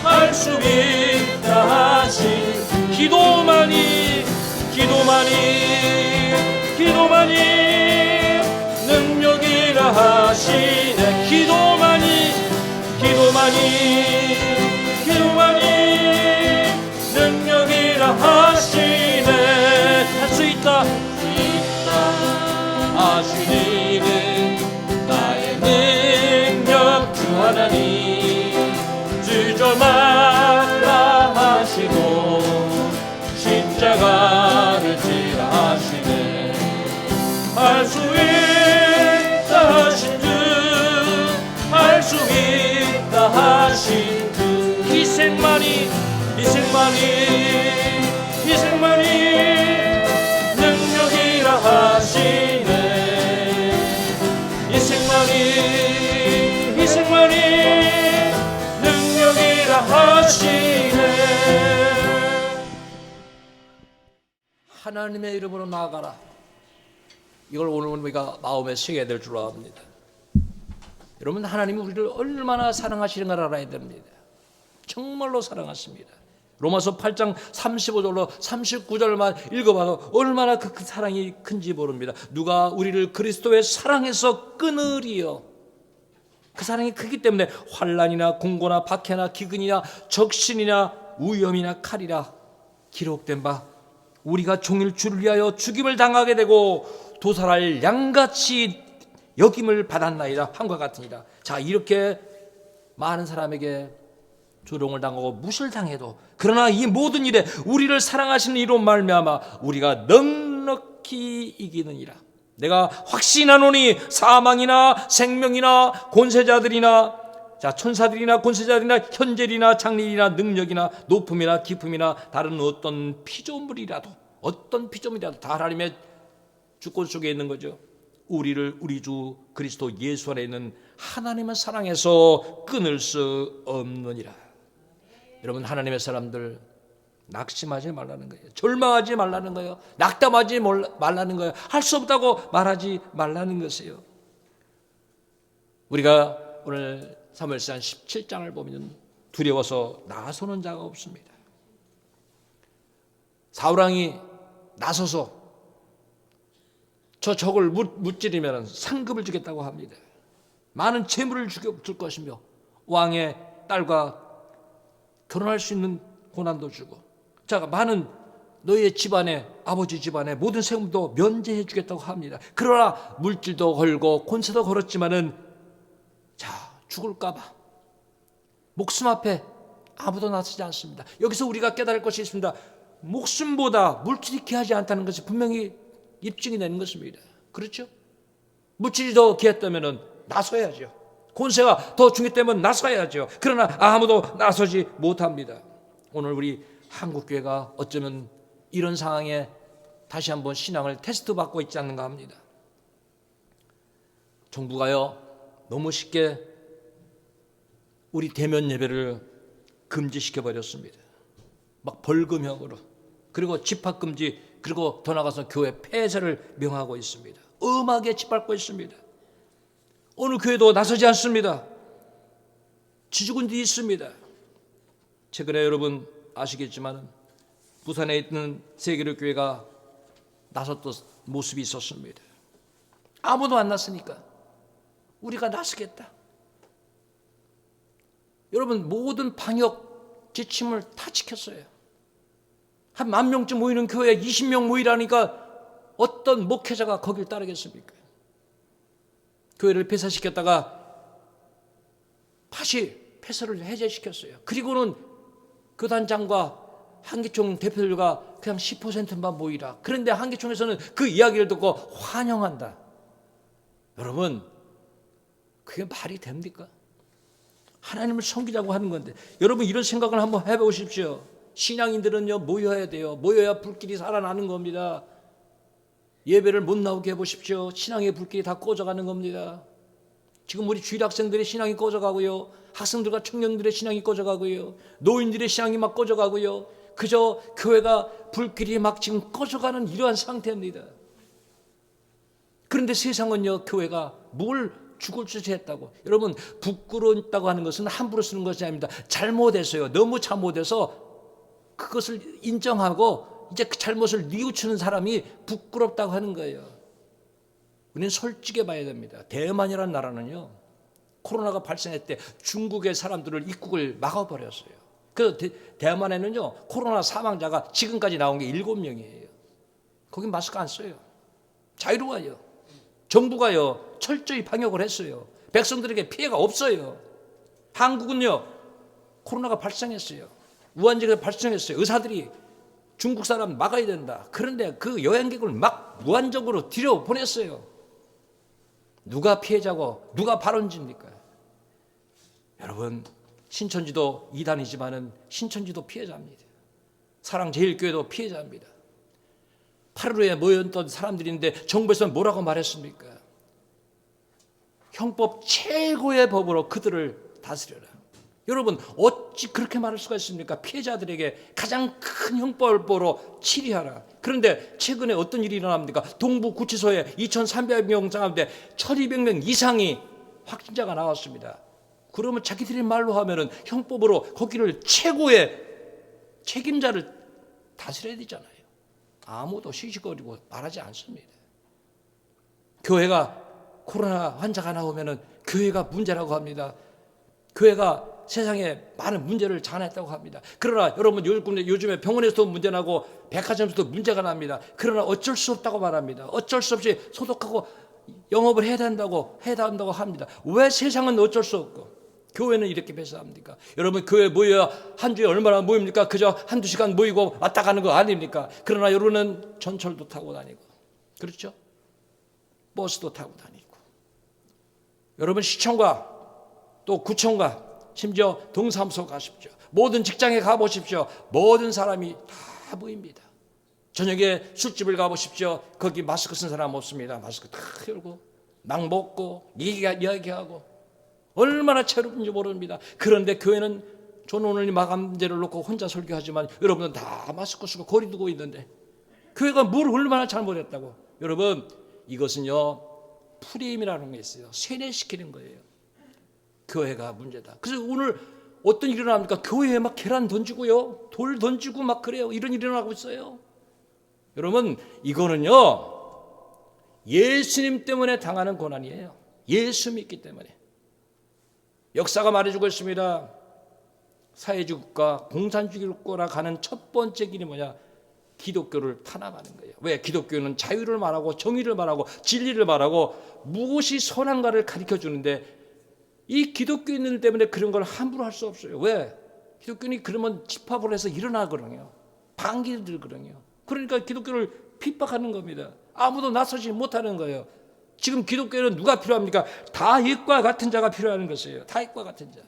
할 수 있다 하신 기도만이 능력이라 하시네. 기도만이 능력이라 하시네. 할 수 있다 하시니는 나의 능력 주 하나님. 주저 말라 하시고 십자가를 지라 하시네. 할 수 있다 하신 듯, 할 수 있다 하신 듯 희생만이 능력이라 하시네. 희생만이 능력이라 하시네. 하나님의 이름으로 나아가라. 이걸 오늘 우리가 마음에 새겨야 될 줄 압니다. 여러분, 하나님이 우리를 얼마나 사랑하시는가를 알아야 됩니다. 정말로 사랑하십니다. 로마서 8장 35절로 39절만 읽어봐도 얼마나 그 사랑이 큰지 모릅니다. 누가 우리를 그리스도의 사랑에서 끊으리요. 그 사랑이 크기 때문에 환난이나 공고나 박해나 기근이나 적신이나 위험이나 칼이라 기록된 바 우리가 종일 주를 위하여 죽임을 당하게 되고 도살할 양같이 여김을 받았나이다 함과 같으니라. 자, 이렇게 많은 사람에게 조롱을 당하고 무실당해도 그러나 이 모든 일에 우리를 사랑하시는 이로 말미암아 우리가 넉넉히 이기느니라. 내가 확신하노니 사망이나 생명이나 권세자들이나 천사들이나 권세자들이나 현재이나 장래이나 능력이나 높음이나 깊음이나 다른 어떤 피조물이라도 다 하나님의 주권 속에 있는 거죠. 우리를 우리 주 그리스도 예수 안에 있는 하나님의 사랑에서 끊을 수 없느니라. 여러분, 하나님의 사람들 낙심하지 말라는 거예요. 절망하지 말라는 거예요. 낙담하지 말라는 거예요. 할 수 없다고 말하지 말라는 것이에요. 우리가 오늘 사무엘상 17장을 보면 두려워서 나서는 자가 없습니다. 사울왕이 나서서 저 적을 무찌르면 상급을 주겠다고 합니다. 많은 재물을 줄 것이며 왕의 딸과 결혼할 수 있는 고난도 주고, 자, 많은 너희의 집안에, 아버지 집안에 모든 세금도 면제해 주겠다고 합니다. 그러나 물질도 걸고 권세도 걸었지만은 죽을까봐 목숨 앞에 아무도 나서지 않습니다. 여기서 우리가 깨달을 것이 있습니다. 목숨보다 물질이 귀하지 않다는 것이 분명히 입증이 되는 것입니다. 그렇죠? 물질이 더 귀했다면 나서야죠. 권세가 더 중요했다면 나서야죠. 그러나 아무도 나서지 못합니다. 오늘 우리 한국교회가 어쩌면 이런 상황에 다시 한번 신앙을 테스트받고 있지 않는가 합니다. 정부가요, 너무 쉽게 우리 대면 예배를 금지시켜버렸습니다. 막 벌금형으로, 그리고 집합금지, 그리고 더 나가서 교회 폐쇄를 명하고 있습니다. 엄하게 짓밟고 있습니다. 어느 교회도 나서지 않습니다. 지주군들이 있습니다. 최근에 여러분 아시겠지만 부산에 있는 세계로 교회가 나섰던 모습이 있었습니다. 아무도 안 났으니까 우리가 나서겠다. 여러분, 모든 방역 지침을 다 지켰어요. 한 10,000명쯤 모이는 교회에 20명 모이라니까 어떤 목회자가 거길 따르겠습니까? 교회를 폐쇄시켰다가 다시 폐쇄를 해제시켰어요. 그리고는 교단장과 한기총 대표들과 그냥 10%만 모이라. 그런데 한기총에서는 그 이야기를 듣고 환영한다. 여러분, 그게 말이 됩니까? 하나님을 섬기자고 하는 건데, 여러분 이런 생각을 한번 해보십시오. 신앙인들은요, 모여야 돼요. 모여야 불길이 살아나는 겁니다. 예배를 못 나오게 해보십시오. 신앙의 불길이 다 꺼져가는 겁니다. 지금 우리 주일 학생들의 신앙이 꺼져가고요, 학생들과 청년들의 신앙이 꺼져가고요, 노인들의 신앙이 막 꺼져가고요, 그저 교회가 불길이 막 지금 꺼져가는 이러한 상태입니다. 그런데 세상은요, 교회가 뭘 죽을 짓을 했다고. 여러분, 부끄럽다고 하는 것은 함부로 쓰는 것이 아닙니다. 잘못했어요. 너무 잘못해서 그것을 인정하고 이제 그 잘못을 뉘우치는 사람이 부끄럽다고 하는 거예요. 우리는 솔직히 봐야 됩니다. 대만이라는 나라는요, 코로나가 발생할 때 중국의 사람들을 입국을 막아버렸어요. 그 대만에는요, 코로나 사망자가 지금까지 나온 게 7명이에요. 거긴 마스크 안 써요. 자유로워요. 정부가요, 철저히 방역을 했어요. 백성들에게 피해가 없어요. 한국은요, 코로나가 발생했어요. 우한지가 발생했어요. 의사들이 중국 사람 막아야 된다. 그런데 그 여행객을 막 무한적으로 들여보냈어요. 누가 피해자고 누가 발원지입니까? 여러분, 신천지도 이단이지만은 신천지도 피해자입니다. 사랑제일교회도 피해자입니다. 8.15에 모였던 사람들인데 정부에서는 뭐라고 말했습니까? 형법 최고의 법으로 그들을 다스려라. 여러분 어찌 그렇게 말할 수가 있습니까? 피해자들에게 가장 큰 형벌보로 치리하라. 그런데 최근에 어떤 일이 일어납니까? 동부구치소에 2,300명 가운데 1,200명 이상이 확진자가 나왔습니다. 그러면 자기들이 말로 하면은 형법으로 거기를 최고의 책임자를 다스려야 되잖아요. 아무도 시시거리고 말하지 않습니다. 교회가 코로나 환자가 나오면은 교회가 문제라고 합니다. 교회가 세상에 많은 문제를 자아냈다고 합니다. 그러나 여러분 요즘에 병원에서도 문제 나고 백화점에서도 문제가 납니다. 그러나 어쩔 수 없다고 말합니다. 어쩔 수 없이 소독하고 영업을 해야 된다고 합니다. 왜 세상은 어쩔 수 없고 교회는 이렇게 배사합니까? 여러분 교회 모여야 한 주에 얼마나 모입니까? 그저 한두 시간 모이고 왔다 가는 거 아닙니까? 그러나 여러분은 전철도 타고 다니고 그렇죠? 버스도 타고 다니고 여러분 시청과 또 구청과 심지어 동사무소 가십시오. 모든 직장에 가보십시오. 모든 사람이 다 보입니다. 저녁에 술집을 가보십시오. 거기 마스크 쓴 사람 없습니다. 마스크 다 열고 막 먹고 이야기하고 얼마나 채롭은지 모릅니다. 그런데 교회는 저는 오늘 마감제를 놓고 혼자 설교하지만 여러분은 다 마스크 쓰고 거리 두고 있는데 교회가 뭘 얼마나 잘못했다고. 여러분 이것은요 프레임이라는 게 있어요. 세뇌시키는 거예요. 교회가 문제다. 그래서 오늘 어떤 일이 일어납니까? 교회에 막 계란 던지고요, 돌 던지고 막 그래요. 이런 일이 일어나고 있어요. 여러분 이거는요 예수님 때문에 당하는 고난이에요. 예수 믿기 때문에. 역사가 말해주고 있습니다. 사회주의 국가, 공산주의 국가로 가는 첫 번째 길이 뭐냐? 기독교를 탄압하는 거예요. 왜? 기독교는 자유를 말하고 정의를 말하고 진리를 말하고 무엇이 선한가를 가르쳐 주는데 이 기독교인들 때문에 그런 걸 함부로 할 수 없어요. 왜? 기독교인이 그러면 집합을 해서 일어나거든요. 반기를 들거든요. 그러니까 기독교를 핍박하는 겁니다. 아무도 나서지 못하는 거예요. 지금 기독교에는 누가 필요합니까? 다윗과 같은 자가 필요한 것이에요. 다윗과 같은 자.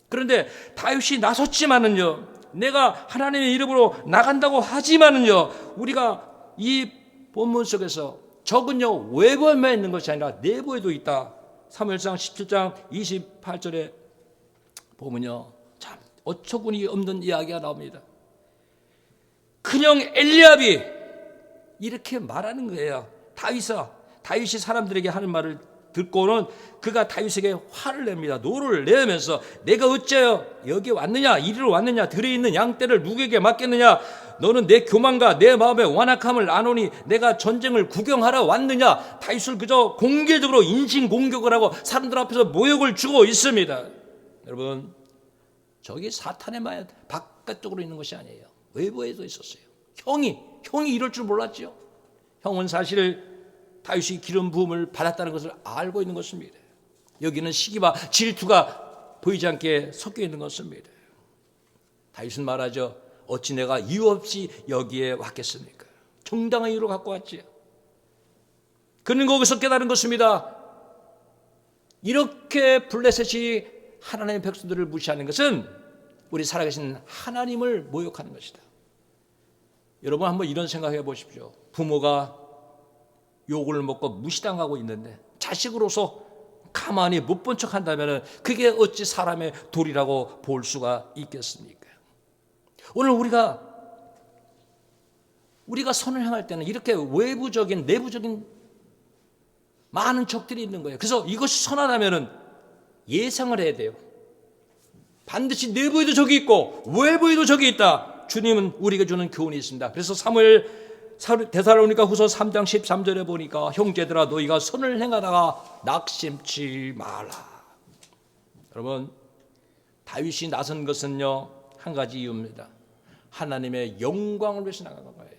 그런데 다윗이 나섰지만은요, 내가 하나님의 이름으로 나간다고 하지만은요, 우리가 이 본문 속에서 적은요 외부에만 있는 것이 아니라 내부에도 있다. 사무엘상 17장 28절에 보면요, 참 어처구니 없는 이야기가 나옵니다. 큰형 엘리압이 이렇게 말하는 거예요. 다윗이 사람들에게 하는 말을 듣고는 그가 다윗에게 화를 냅니다. 노를 내면서 내가 어째요 여기 왔느냐, 이리로 왔느냐, 들에 있는 양떼를 누구에게 맡겼느냐, 너는 내 교만과 내 마음의 완악함을 아노니 내가 전쟁을 구경하러 왔느냐. 다윗을 그저 공개적으로 인신공격을 하고 사람들 앞에서 모욕을 주고 있습니다. 여러분 저기 사탄의 말 바깥쪽으로 있는 것이 아니에요. 외부에도 있었어요. 형이 이럴 줄 몰랐죠. 형은 사실 다윗이 기름 부음을 받았다는 것을 알고 있는 것입니다. 여기는 시기와 질투가 보이지 않게 섞여 있는 것입니다. 다윗은 말하죠. 어찌 내가 이유 없이 여기에 왔겠습니까? 정당한 이유로 갖고 왔지요. 그는 거기서 깨달은 것입니다. 이렇게 블레셋이 하나님의 백성들을 무시하는 것은 우리 살아계신 하나님을 모욕하는 것이다. 여러분 한번 이런 생각해 보십시오. 부모가 욕을 먹고 무시당하고 있는데 자식으로서 가만히 못 본 척 한다면 그게 어찌 사람의 도리라고 볼 수가 있겠습니까? 오늘 우리가 선을 향할 때는 이렇게 외부적인 내부적인 많은 적들이 있는 거예요. 그래서 이것이 선하다면 예상을 해야 돼요. 반드시 내부에도 적이 있고 외부에도 적이 있다. 주님은 우리에게 주는 교훈이 있습니다. 그래서 데살로니가 후서 3장 13절에 보니까 형제들아 너희가 선을 행하다가 낙심치 말라. 여러분 다윗이 나선 것은요 한 가지 이유입니다. 하나님의 영광을 위해서 나간 거예요.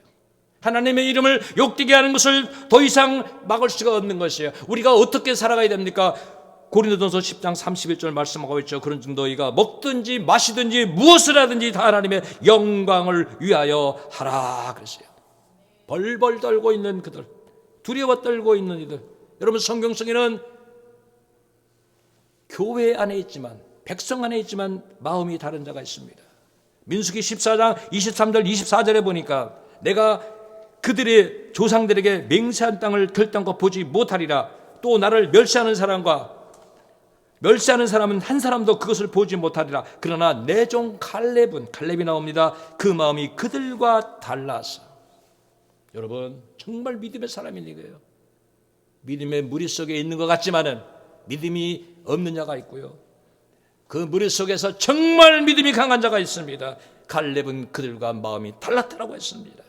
하나님의 이름을 욕되게 하는 것을 더 이상 막을 수가 없는 것이에요. 우리가 어떻게 살아가야 됩니까? 고린도전서 10장 31절 말씀하고 있죠. 그런즉 너희가 먹든지 마시든지 무엇을 하든지 다 하나님의 영광을 위하여 하라 그랬어요. 벌벌 떨고 있는 그들, 두려워 떨고 있는 이들. 여러분 성경 속에는 교회 안에 있지만 백성 안에 있지만 마음이 다른 자가 있습니다. 민수기 14장 23절 24절에 보니까 내가 그들의 조상들에게 맹세한 땅을 결단코 보지 못하리라. 또 나를 멸시하는 사람과 멸시하는 사람은 한 사람도 그것을 보지 못하리라. 그러나 내 종 칼렙이 나옵니다. 그 마음이 그들과 달라서. 여러분, 정말 믿음의 사람인 거예요. 믿음의 무리 속에 있는 것 같지만은 믿음이 없는 자가 있고요, 그 무리 속에서 정말 믿음이 강한 자가 있습니다. 갈렙은 그들과 마음이 달랐다라고 했습니다.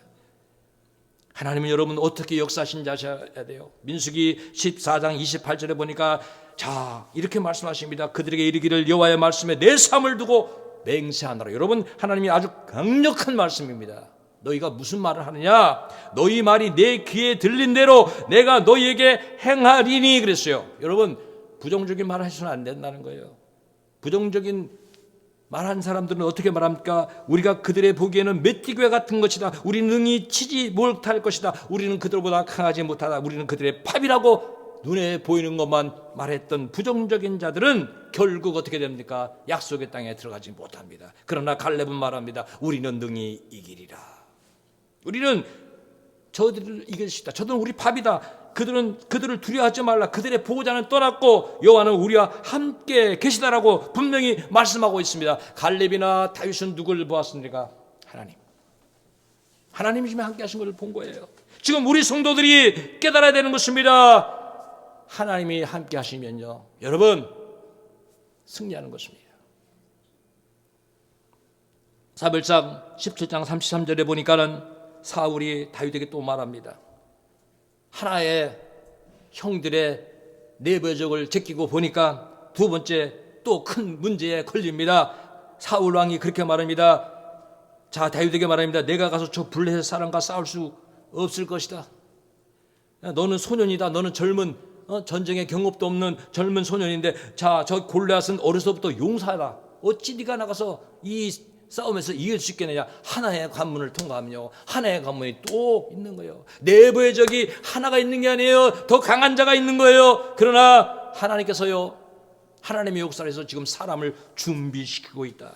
하나님은 여러분 어떻게 역사하신지 아셔야 돼요. 민수기 14장 28절에 보니까 자 이렇게 말씀하십니다. 그들에게 이르기를 여호와의 말씀에 내 삶을 두고 맹세하노라. 여러분, 하나님이 아주 강력한 말씀입니다. 너희가 무슨 말을 하느냐? 너희 말이 내 귀에 들린 대로 내가 너희에게 행하리니 그랬어요. 여러분, 부정적인 말을 하셔서는 안 된다는 거예요. 부정적인 말한 사람들은 어떻게 말합니까? 우리가 그들의 보기에는 메뚜기와 같은 것이다. 우리는 능히 치지 못할 것이다. 우리는 그들보다 강하지 못하다. 우리는 그들의 팝이라고 눈에 보이는 것만 말했던 부정적인 자들은 결국 어떻게 됩니까? 약속의 땅에 들어가지 못합니다. 그러나 갈렙은 말합니다. 우리는 능히 이기리라. 우리는 저들을 이길 수 있다. 저들은 우리 밥이다. 그들을 두려워하지 말라. 그들의 보호자는 떠났고 여호와는 우리와 함께 계시다라고 분명히 말씀하고 있습니다. 갈렙이나 다윗은 누구를 보았습니까? 하나님이 지금 함께 하신 것을 본 거예요. 지금 우리 성도들이 깨달아야 되는 것입니다. 하나님이 함께 하시면요, 여러분 승리하는 것입니다. 사무엘상 17장 33절에 보니까는 사울이 다윗에게 또 말합니다. 하나의 형들의 내부적을 제끼고 보니까 두 번째 또 큰 문제에 걸립니다. 사울 왕이 그렇게 말합니다. 자, 다윗에게 말합니다. 내가 가서 저 블레셋 사람과 싸울 수 없을 것이다. 너는 소년이다. 너는 젊은 전쟁의 경험도 없는 젊은 소년인데, 자, 저 골리앗은 어려서부터 용사다. 어찌 네가 나가서 이 싸움에서 이길 수 있겠느냐. 하나의 관문을 통과하면요, 하나의 관문이 또 있는 거예요. 내부의 적이 하나가 있는 게 아니에요. 더 강한 자가 있는 거예요. 그러나 하나님께서요, 하나님의 역사를 해서 지금 사람을 준비시키고 있다.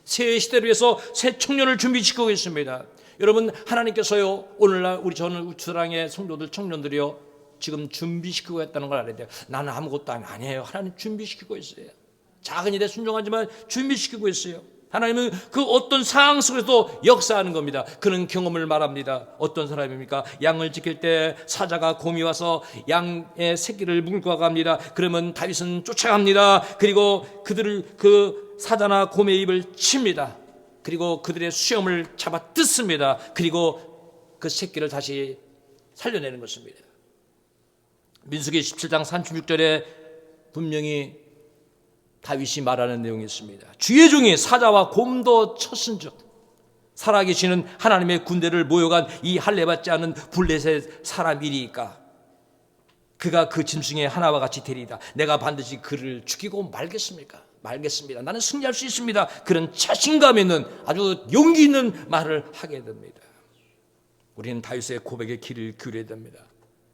새 시대를 위해서 새 청년을 준비시키고 있습니다. 여러분, 하나님께서요, 오늘날 저는 우추랑의 성도들, 청년들이요, 지금 준비시키고 있다는 걸 알아야 돼요. 나는 아무것도 아니에요. 하나님 준비시키고 있어요. 작은 일에 순종하지만 준비시키고 있어요. 하나님은 그 어떤 상황 속에서도 역사하는 겁니다. 그런 경험을 말합니다. 어떤 사람입니까? 양을 지킬 때 사자가 곰이 와서 양의 새끼를 물고 갑니다. 그러면 다윗은 쫓아갑니다. 그리고 그 사자나 곰의 입을 칩니다. 그리고 그들의 수염을 잡아 뜯습니다. 그리고 그 새끼를 다시 살려내는 것입니다. 민수기 17장 36절에 분명히 다윗이 말하는 내용이 있습니다. 주의 종이 사자와 곰도 쳤은즉 살아계시는 하나님의 군대를 모여간 이 할례받지 않은 블레셋 사람이리까 그가 그 짐승의 하나와 같이 되리이다. 내가 반드시 그를 죽이고 말겠습니까? 말겠습니다. 나는 승리할 수 있습니다. 그런 자신감 있는 아주 용기 있는 말을 하게 됩니다. 우리는 다윗의 고백에 귀를 기울여야 됩니다.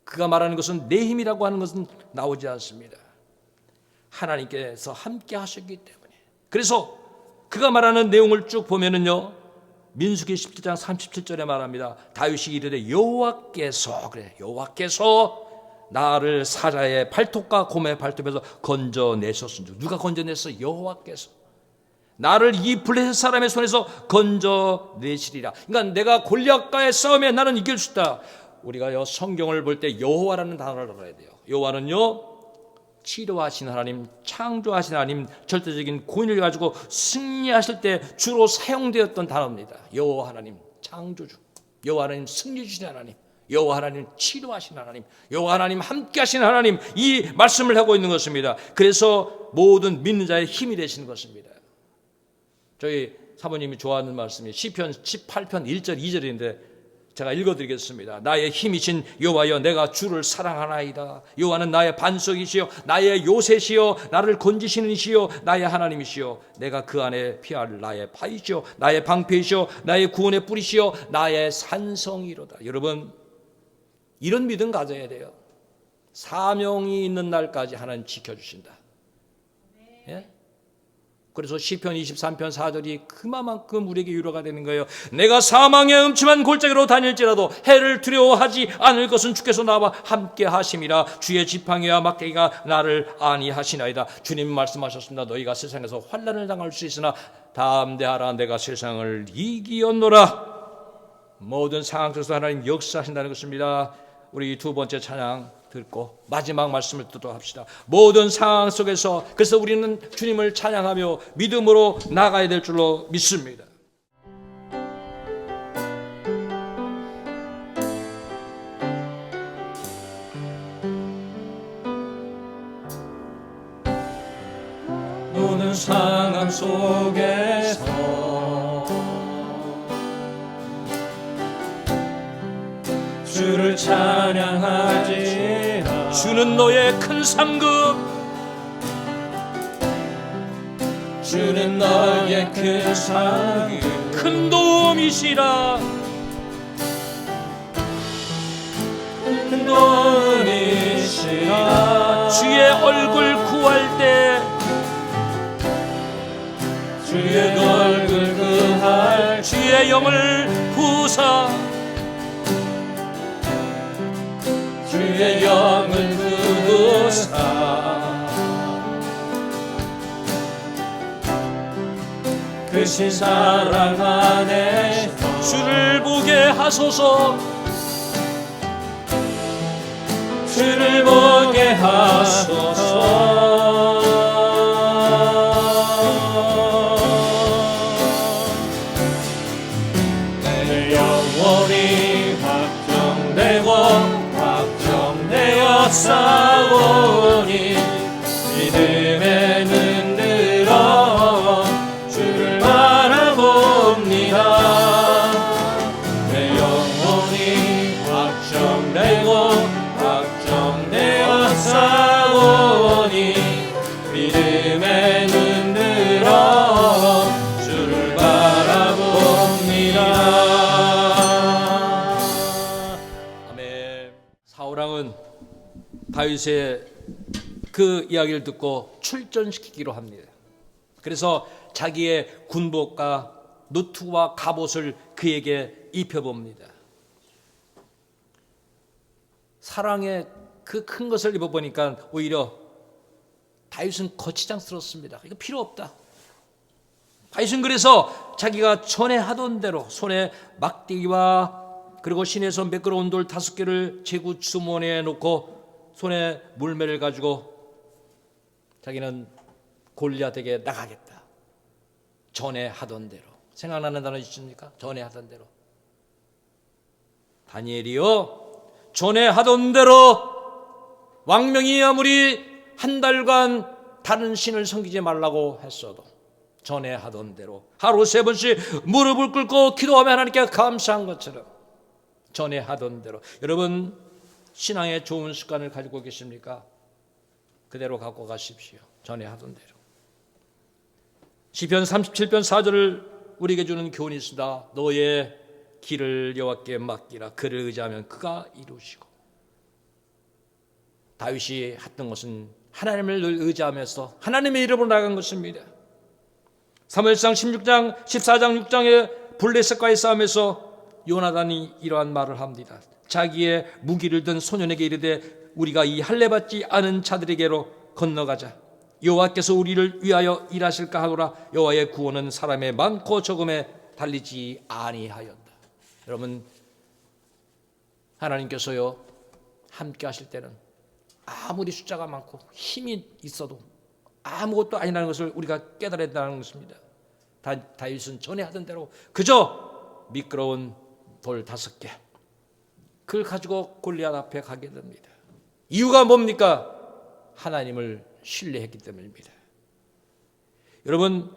그가 말하는 것은 내 힘이라고 하는 것은 나오지 않습니다. 하나님께서 함께 하셨기 때문에. 그래서 그가 말하는 내용을 쭉 보면은요, 민수기 17장 37절에 말합니다. 다윗이 이르되 여호와께서 나를 사자의 발톱과 곰의 발톱에서 건져내셨은즉. 누가 건져냈어? 여호와께서. 나를 이 블레셋 사람의 손에서 건져내시리라. 그러니까 내가 골리앗과의 싸움에 나는 이길 수 있다. 우리가 성경을 볼 때 여호와라는 단어를 알아야 돼요. 여호와는요, 치료하신 하나님, 창조하신 하나님, 절대적인 권위를 가지고 승리하실 때 주로 사용되었던 단어입니다. 여호와 하나님, 창조주, 여호와 하나님, 승리 주신 하나님, 여호와 하나님, 치료하신 하나님, 여호와 하나님, 함께 하신 하나님, 이 말씀을 하고 있는 것입니다. 그래서 모든 믿는 자의 힘이 되시는 것입니다. 저희 사모님이 좋아하는 말씀이 시편 18편 1절 2절인데 제가 읽어드리겠습니다. 나의 힘이신 여호와여, 내가 주를 사랑하나이다. 여호와는 나의 반석이시여, 나의 요새시여, 나를 건지시는 이시여, 나의 하나님이시여. 내가 그 안에 피할 나의 바위시여, 나의 방패이시여, 나의 구원의 뿌리시여, 나의 산성이로다. 여러분, 이런 믿음 가져야 돼요. 사명이 있는 날까지 하나님 지켜주신다. 예? 그래서 시편 23편 4절이 그만큼 우리에게 위로가 되는 거예요. 내가 사망의 음침한 골짜기로 다닐지라도 해를 두려워하지 않을 것은 주께서 나와 함께 하심이라. 주의 지팡이와 막대기가 나를 안위하시나이다. 주님 말씀하셨습니다. 너희가 세상에서 환난을 당할 수 있으나 담대하라. 내가 세상을 이기었노라. 모든 상황 속에서 하나님 역사하신다는 것입니다. 우리 두 번째 찬양 듣고 마지막 말씀을 듣도록 합시다. 모든 상황 속에서, 그래서 우리는 주님을 찬양하며 믿음으로 나가야 될 줄로 믿습니다. 모든 상황 속에서 주를 찬양하지. 주는 너의 큰 상급, 주는 너의 큰 상급, 큰 도움이시라. 큰 도움이시라. 주의 얼굴 구할 때, 주의 얼굴 구할, 주의 영을 부사, 주의 영을 부으사. 그 신사랑 안에 주를 보게 하소서. 주를 보게 하소서. 내 영혼이 확정되고 싸우니 믿음에 눈 들어 주를 바라봅니다. 내 영혼이 확정되어 싸우니 믿음에 눈 들어 주를 바라봅니다. 아멘. 사울왕은 다윗의 그 이야기를 듣고 출전시키기로 합니다. 그래서 자기의 군복과 노트와 갑옷을 그에게 입혀봅니다. 사랑의 그 큰 것을 입어보니까 오히려 다윗은 거치장스럽습니다. 이거 필요 없다. 다윗은 그래서 자기가 전에 하던 대로 손에 막대기와 그리고 시내에서 매끄러운 돌 5개를 제구 주머니에 놓고 손에 물매를 가지고 자기는 골리앗에게 나가겠다. 전에 하던 대로. 생각나는 단어 있습니까? 전에 하던 대로. 다니엘이요, 전에 하던 대로 왕명이 아무리 한 달간 다른 신을 섬기지 말라고 했어도 전에 하던 대로 하루 3번씩 무릎을 꿇고 기도하며 하나님께 감사한 것처럼 전에 하던 대로. 여러분, 신앙의 좋은 습관을 가지고 계십니까? 그대로 갖고 가십시오. 전에 하던 대로. 시편 37편 4절을 우리에게 주는 교훈이 있습니다. 너의 길을 여호와께 맡기라. 그를 의지하면 그가 이루시고. 다윗이 했던 것은 하나님을 늘 의지하면서 하나님의 이름으로 나간 것입니다. 사무엘상 16장 14장 6장의 블레셋과의 싸움에서 요나단이 이러한 말을 합니다. 자기의 무기를 든 소년에게 이르되 우리가 이 할례받지 않은 자들에게로 건너가자. 여호와께서 우리를 위하여 일하실까 하노라. 여호와의 구원은 사람의 많고 적음에 달리지 아니하였다. 여러분, 하나님께서요 함께 하실 때는 아무리 숫자가 많고 힘이 있어도 아무것도 아니라는 것을 우리가 깨달아야 한다는 것입니다. 다윗은 전에 하던 대로 그저 미끄러운 돌 5개 그걸 가지고 골리앗 앞에 가게 됩니다. 이유가 뭡니까? 하나님을 신뢰했기 때문입니다. 여러분,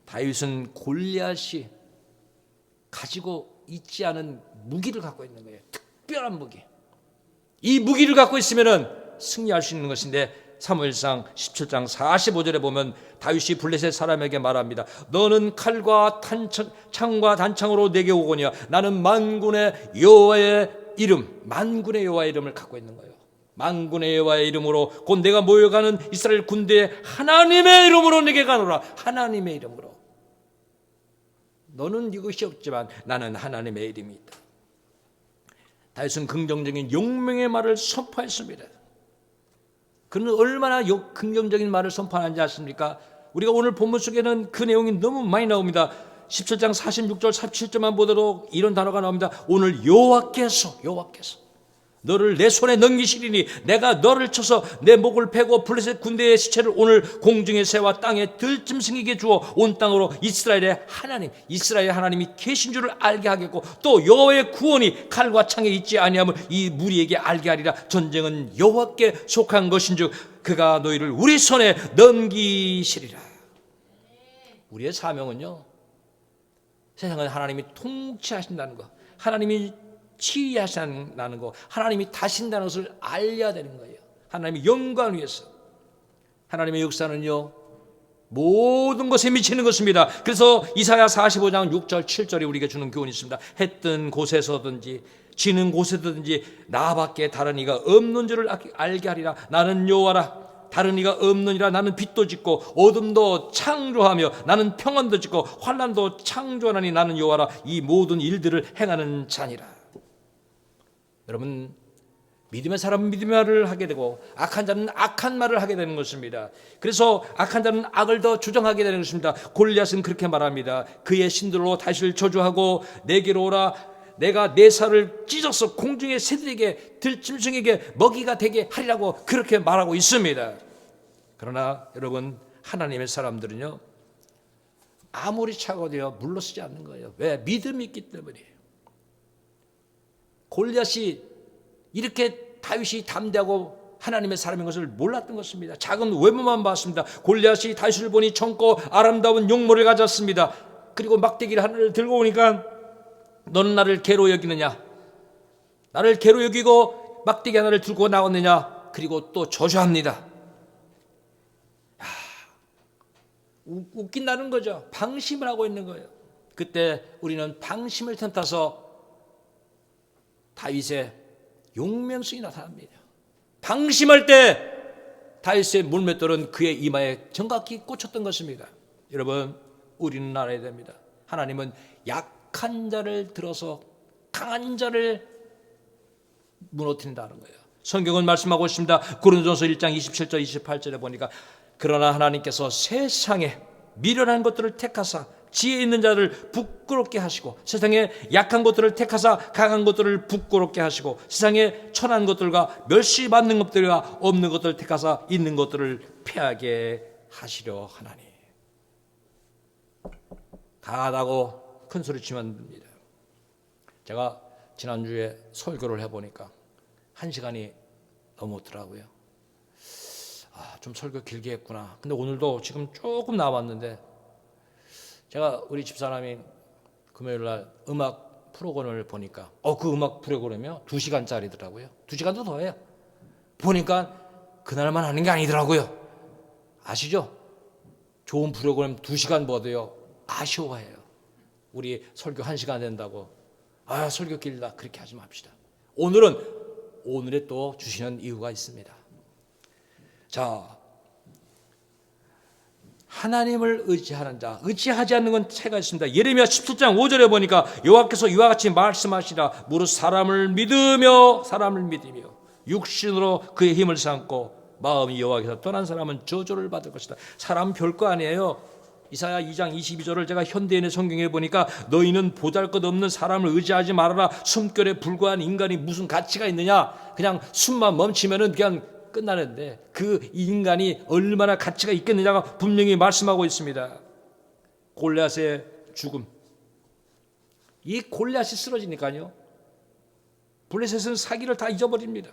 다윗은 골리앗이 가지고 있지 않은 무기를 갖고 있는 거예요. 특별한 무기. 이 무기를 갖고 있으면 승리할 수 있는 것인데, 사무엘상 17장 45절에 보면 다윗이 블레셋 사람에게 말합니다. 너는 칼과 창과 단창으로 내게 오거니와 나는 만군의 여호와의 이름을 갖고 있는 거예요. 만군의 여호와의 이름으로 곧 내가 모여가는 이스라엘 군대의 하나님의 이름으로 내게 가노라. 하나님의 이름으로. 너는 이것이 없지만 나는 하나님의 이름이 있다. 다윗은 긍정적인 용맹의 말을 선포했습니다. 그는 얼마나 긍정적인 말을 선포하는지 아십니까? 우리가 오늘 본문 속에는 그 내용이 너무 많이 나옵니다. 17장 46절 47절만 보더라도 이런 단어가 나옵니다. 오늘 여호와께서 너를 내 손에 넘기시리니 내가 너를 쳐서 내 목을 베고 블레셋 군대의 시체를 오늘 공중의 새와 땅의 들짐승에게 주어 온 땅으로 이스라엘의 하나님이 계신 줄을 알게 하겠고 또 여호와의 구원이 칼과 창에 있지 아니함을 이 무리에게 알게 하리라. 전쟁은 여호와께 속한 것인즉 그가 너희를 우리 손에 넘기시리라. 우리의 사명은요, 세상은 하나님이 통치하신다는 것, 하나님이 치유하신다는 것, 하나님이 다신다는 것을 알려야 되는 거예요. 하나님의 영광을 위해서. 하나님의 역사는요, 모든 것에 미치는 것입니다. 그래서 이사야 45장 6절 7절에 우리에게 주는 교훈이 있습니다. 해 뜬 곳에서든지 지는 곳에서든지 나밖에 다른 이가 없는 줄을 알게 하리라. 나는 여호와라. 다른 이가 없느니라. 나는 빛도 짓고 어둠도 창조하며 나는 평안도 짓고 환난도 창조하나니 나는 여호와라. 이 모든 일들을 행하는 자니라. 여러분, 믿음의 사람은 믿음의 말을 하게 되고 악한 자는 악한 말을 하게 되는 것입니다. 그래서 악한 자는 악을 더 주장하게 되는 것입니다. 골리앗은 그렇게 말합니다. 그의 신들로 다윗을 저주하고 내게로 오라. 내가 내 살을 찢어서 공중의 새들에게 들짐승에게 먹이가 되게 하리라고 그렇게 말하고 있습니다. 그러나 여러분, 하나님의 사람들은요, 아무리 차가워도 물러서지 않는 거예요. 왜? 믿음이 있기 때문이에요. 골리앗이 이렇게 다윗이 담대하고 하나님의 사람인 것을 몰랐던 것입니다. 작은 외모만 봤습니다. 골리앗이 다윗을 보니 젊고 아름다운 용모를 가졌습니다. 그리고 막대기를 하나를 들고 오니까 너는 나를 개로 여기느냐? 나를 개로 여기고 막대기 하나를 들고 나왔느냐? 그리고 또 저주합니다. 웃긴다는 거죠. 방심을 하고 있는 거예요. 그때 우리는 방심을 틈타서 다윗의 용맹성이 나타납니다. 방심할 때 다윗의 물맷돌은 그의 이마에 정확히 꽂혔던 것입니다. 여러분, 우리는 알아야 됩니다. 하나님은 약한 자를 들어서 강한 자를 무너뜨린다는 거예요. 성경은 말씀하고 있습니다. 고린도전서 1장 27절 28절에 보니까 그러나 하나님께서 세상에 미련한 것들을 택하사 지혜 있는 자를 부끄럽게 하시고 세상에 약한 것들을 택하사 강한 것들을 부끄럽게 하시고 세상에 천한 것들과 멸시받는 것들과 없는 것들을 택하사 있는 것들을 패하게 하시려 하나니. 강하다고 큰 소리 치면 안 됩니다. 제가 지난주에 설교를 해보니까 1시간이 넘었더라고요. 좀 설교 길게 했구나. 근데 오늘도 지금 조금 남았는데 제가 우리 집사람이 금요일 날 음악 프로그램을 보니까 그 음악 프로그램이요 2시간짜리더라고요. 2시간도 더 해요. 보니까 그날만 하는 게 아니더라고요. 아시죠? 좋은 프로그램 2시간 보도요 아쉬워해요. 우리 설교 1시간 된다고 설교 길다 그렇게 하지 맙시다. 오늘에 또 주시는 이유가 있습니다. 자, 하나님을 의지하는 자, 의지하지 않는 건 차이가 있습니다. 예레미야 17장 5절에 보니까 여호와께서 이와 같이 말씀하시라. 무릇 사람을 믿으며 육신으로 그의 힘을 삼고 마음이 여호와께서 떠난 사람은 저주를 받을 것이다. 사람 별거 아니에요. 이사야 2장 22절을 제가 현대인의 성경에 보니까 너희는 보잘것없는 사람을 의지하지 말아라. 숨결에 불과한 인간이 무슨 가치가 있느냐. 그냥 숨만 멈추면 그냥 끝나는데 그 인간이 얼마나 가치가 있겠느냐가 분명히 말씀하고 있습니다. 골리앗의 죽음. 이 골리앗이 쓰러지니까요 블레셋은 사기를 다 잊어버립니다.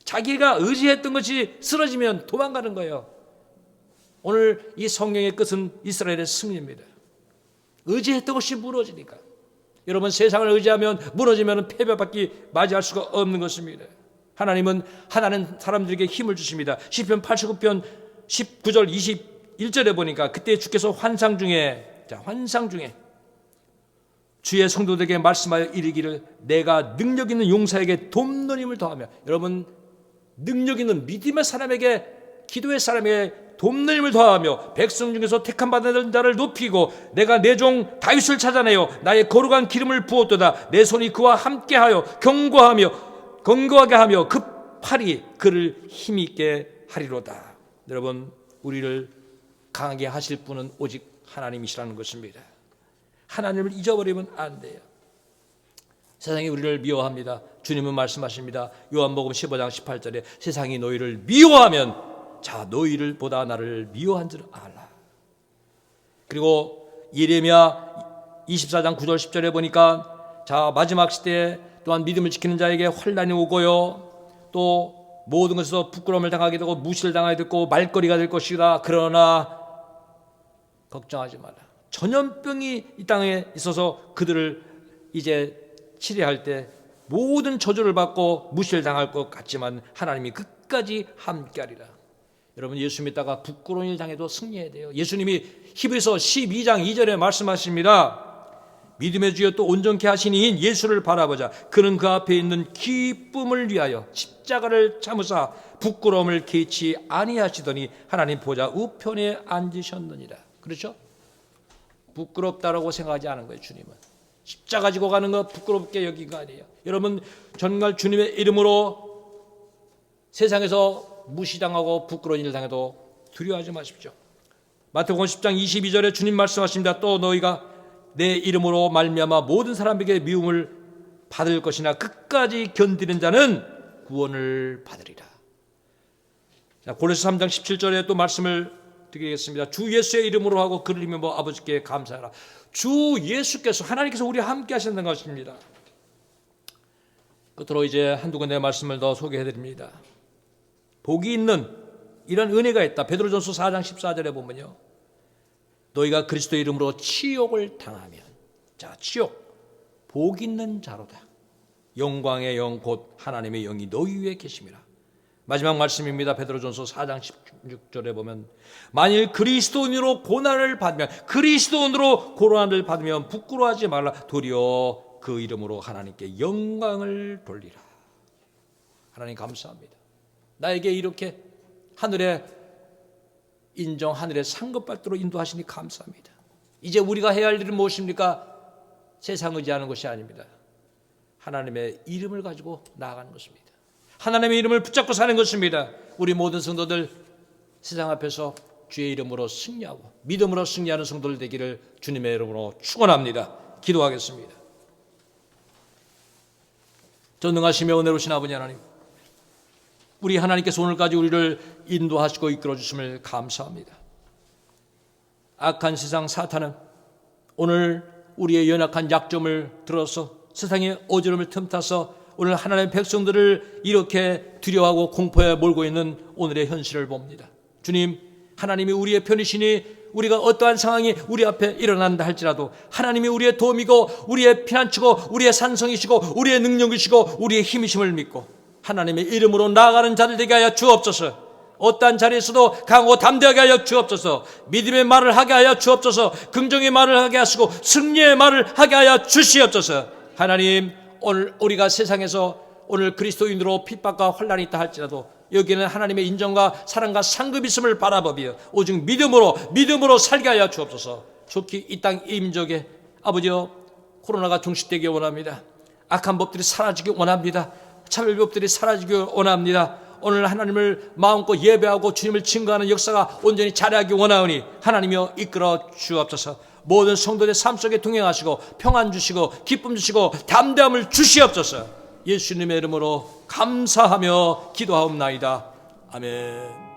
자기가 의지했던 것이 쓰러지면 도망가는 거예요. 오늘 이 성경의 끝은 이스라엘의 승리입니다. 의지했던 것이 무너지니까. 여러분, 세상을 의지하면 무너지면 패배받기 맞이할 수가 없는 것입니다. 하나님은 하나는 사람들에게 힘을 주십니다. 시편 89편 19절 21절에 보니까 그때 주께서 환상 중에 주의 성도들에게 말씀하여 이르기를 내가 능력 있는 용사에게 돕는 힘을 더하며. 여러분, 능력 있는 믿음의 사람에게, 기도의 사람에게 돕는 힘을 더하며 백성 중에서 택함 받은 자를 높이고 내가 내 종 다윗을 찾아내어 나의 거룩한 기름을 부었도다. 내 손이 그와 함께하여 견고하게 하며 그 팔이 그를 힘있게 하리로다. 여러분, 우리를 강하게 하실 분은 오직 하나님이시라는 것입니다. 하나님을 잊어버리면 안 돼요. 세상이 우리를 미워합니다. 주님은 말씀하십니다. 요한복음 15장 18절에 세상이 너희를 미워하면 자, 너희를 보다 나를 미워한 줄 알라. 그리고 예레미야 24장 9절 10절에 보니까 자, 마지막 시대에 또한 믿음을 지키는 자에게 환난이 오고요, 또 모든 것에서 부끄러움을 당하게 되고 무시를 당하게 되고 말거리가 될 것이다. 그러나 걱정하지 마라. 전염병이 이 땅에 있어서 그들을 이제 치료할 때 모든 저주를 받고 무시를 당할 것 같지만 하나님이 끝까지 함께하리라. 여러분, 예수 믿다가 부끄러운 일 당해도 승리해야 돼요. 예수님이 히브리서 12장 2절에 말씀하십니다. 믿음의 주여 또 온전케 하신 이인 예수를 바라보자. 그는 그 앞에 있는 기쁨을 위하여 십자가를 참으사 부끄러움을 개치 아니하시더니 하나님 보좌 우편에 앉으셨느니라. 그렇죠? 부끄럽다라고 생각하지 않은 거예요. 주님은 십자가 지고 가는 거 부끄럽게 여긴 거 아니에요. 여러분, 정말 주님의 이름으로 세상에서 무시당하고 부끄러운 일을 당해도 두려워하지 마십시오. 마태복음 10장 22절에 주님 말씀하십니다. 또 너희가 내 이름으로 말미암아 모든 사람에게 미움을 받을 것이나 끝까지 견디는 자는 구원을 받으리라. 자, 골로새 3장 17절에 또 말씀을 드리겠습니다. 주 예수의 이름으로 하고 그를 힘입어 아버지께 감사하라. 주 예수께서, 하나님께서 우리와 함께 하신다는 것입니다. 끝으로 이제 한두 군데 말씀을 더 소개해드립니다. 복이 있는 이런 은혜가 있다. 베드로전서 4장 14절에 보면요, 너희가 그리스도 이름으로 치욕을 당하면, 자, 치욕, 복 있는 자로다. 영광의 영 곧 하나님의 영이 너희 위에 계심이라. 마지막 말씀입니다. 베드로전서 4장 16절에 보면 만일 그리스도인으로 고난을 받으면 부끄러워하지 말라. 도리어 그 이름으로 하나님께 영광을 돌리라. 하나님 감사합니다. 나에게 이렇게 하늘의 인정, 하늘의 상급받도록 인도하시니 감사합니다. 이제 우리가 해야 할 일은 무엇입니까? 세상 의지하는 것이 아닙니다. 하나님의 이름을 가지고 나아가는 것입니다. 하나님의 이름을 붙잡고 사는 것입니다. 우리 모든 성도들 세상 앞에서 주의 이름으로 승리하고 믿음으로 승리하는 성도들 되기를 주님의 이름으로 축원합니다. 기도하겠습니다. 전능하시며 은혜로우신 아버지 하나님, 우리 하나님께서 오늘까지 우리를 인도하시고 이끌어 주심을 감사합니다. 악한 세상 사탄은 오늘 우리의 연약한 약점을 들어서 세상의 어지럼을 틈타서 오늘 하나님의 백성들을 이렇게 두려워하고 공포에 몰고 있는 오늘의 현실을 봅니다. 주님, 하나님이 우리의 편이시니 우리가 어떠한 상황이 우리 앞에 일어난다 할지라도 하나님이 우리의 도움이고 우리의 피난처고 우리의 산성이시고 우리의 능력이시고 우리의 힘이심을 믿고 하나님의 이름으로 나아가는 자들 되게 하여 주옵소서. 어떠한 자리에서도 강하고 담대하게 하여 주옵소서. 믿음의 말을 하게 하여 주옵소서. 긍정의 말을 하게 하시고 승리의 말을 하게 하여 주시옵소서. 하나님, 오늘 우리가 세상에서 오늘 그리스도인으로 핍박과 혼란이 있다 할지라도 여기는 하나님의 인정과 사랑과 상급이 있음을 바라보며 오직 믿음으로 살게 하여 주옵소서. 속히 이 땅 임적에 아버지여 코로나가 종식되기 원합니다. 악한 법들이 사라지기 원합니다. 차별법들이 사라지기 원합니다. 오늘 하나님을 마음껏 예배하고 주님을 증거하는 역사가 온전히 자리하기 원하오니 하나님이여 이끌어 주옵소서. 모든 성도들의 삶 속에 동행하시고 평안 주시고 기쁨 주시고 담대함을 주시옵소서. 예수님의 이름으로 감사하며 기도하옵나이다. 아멘.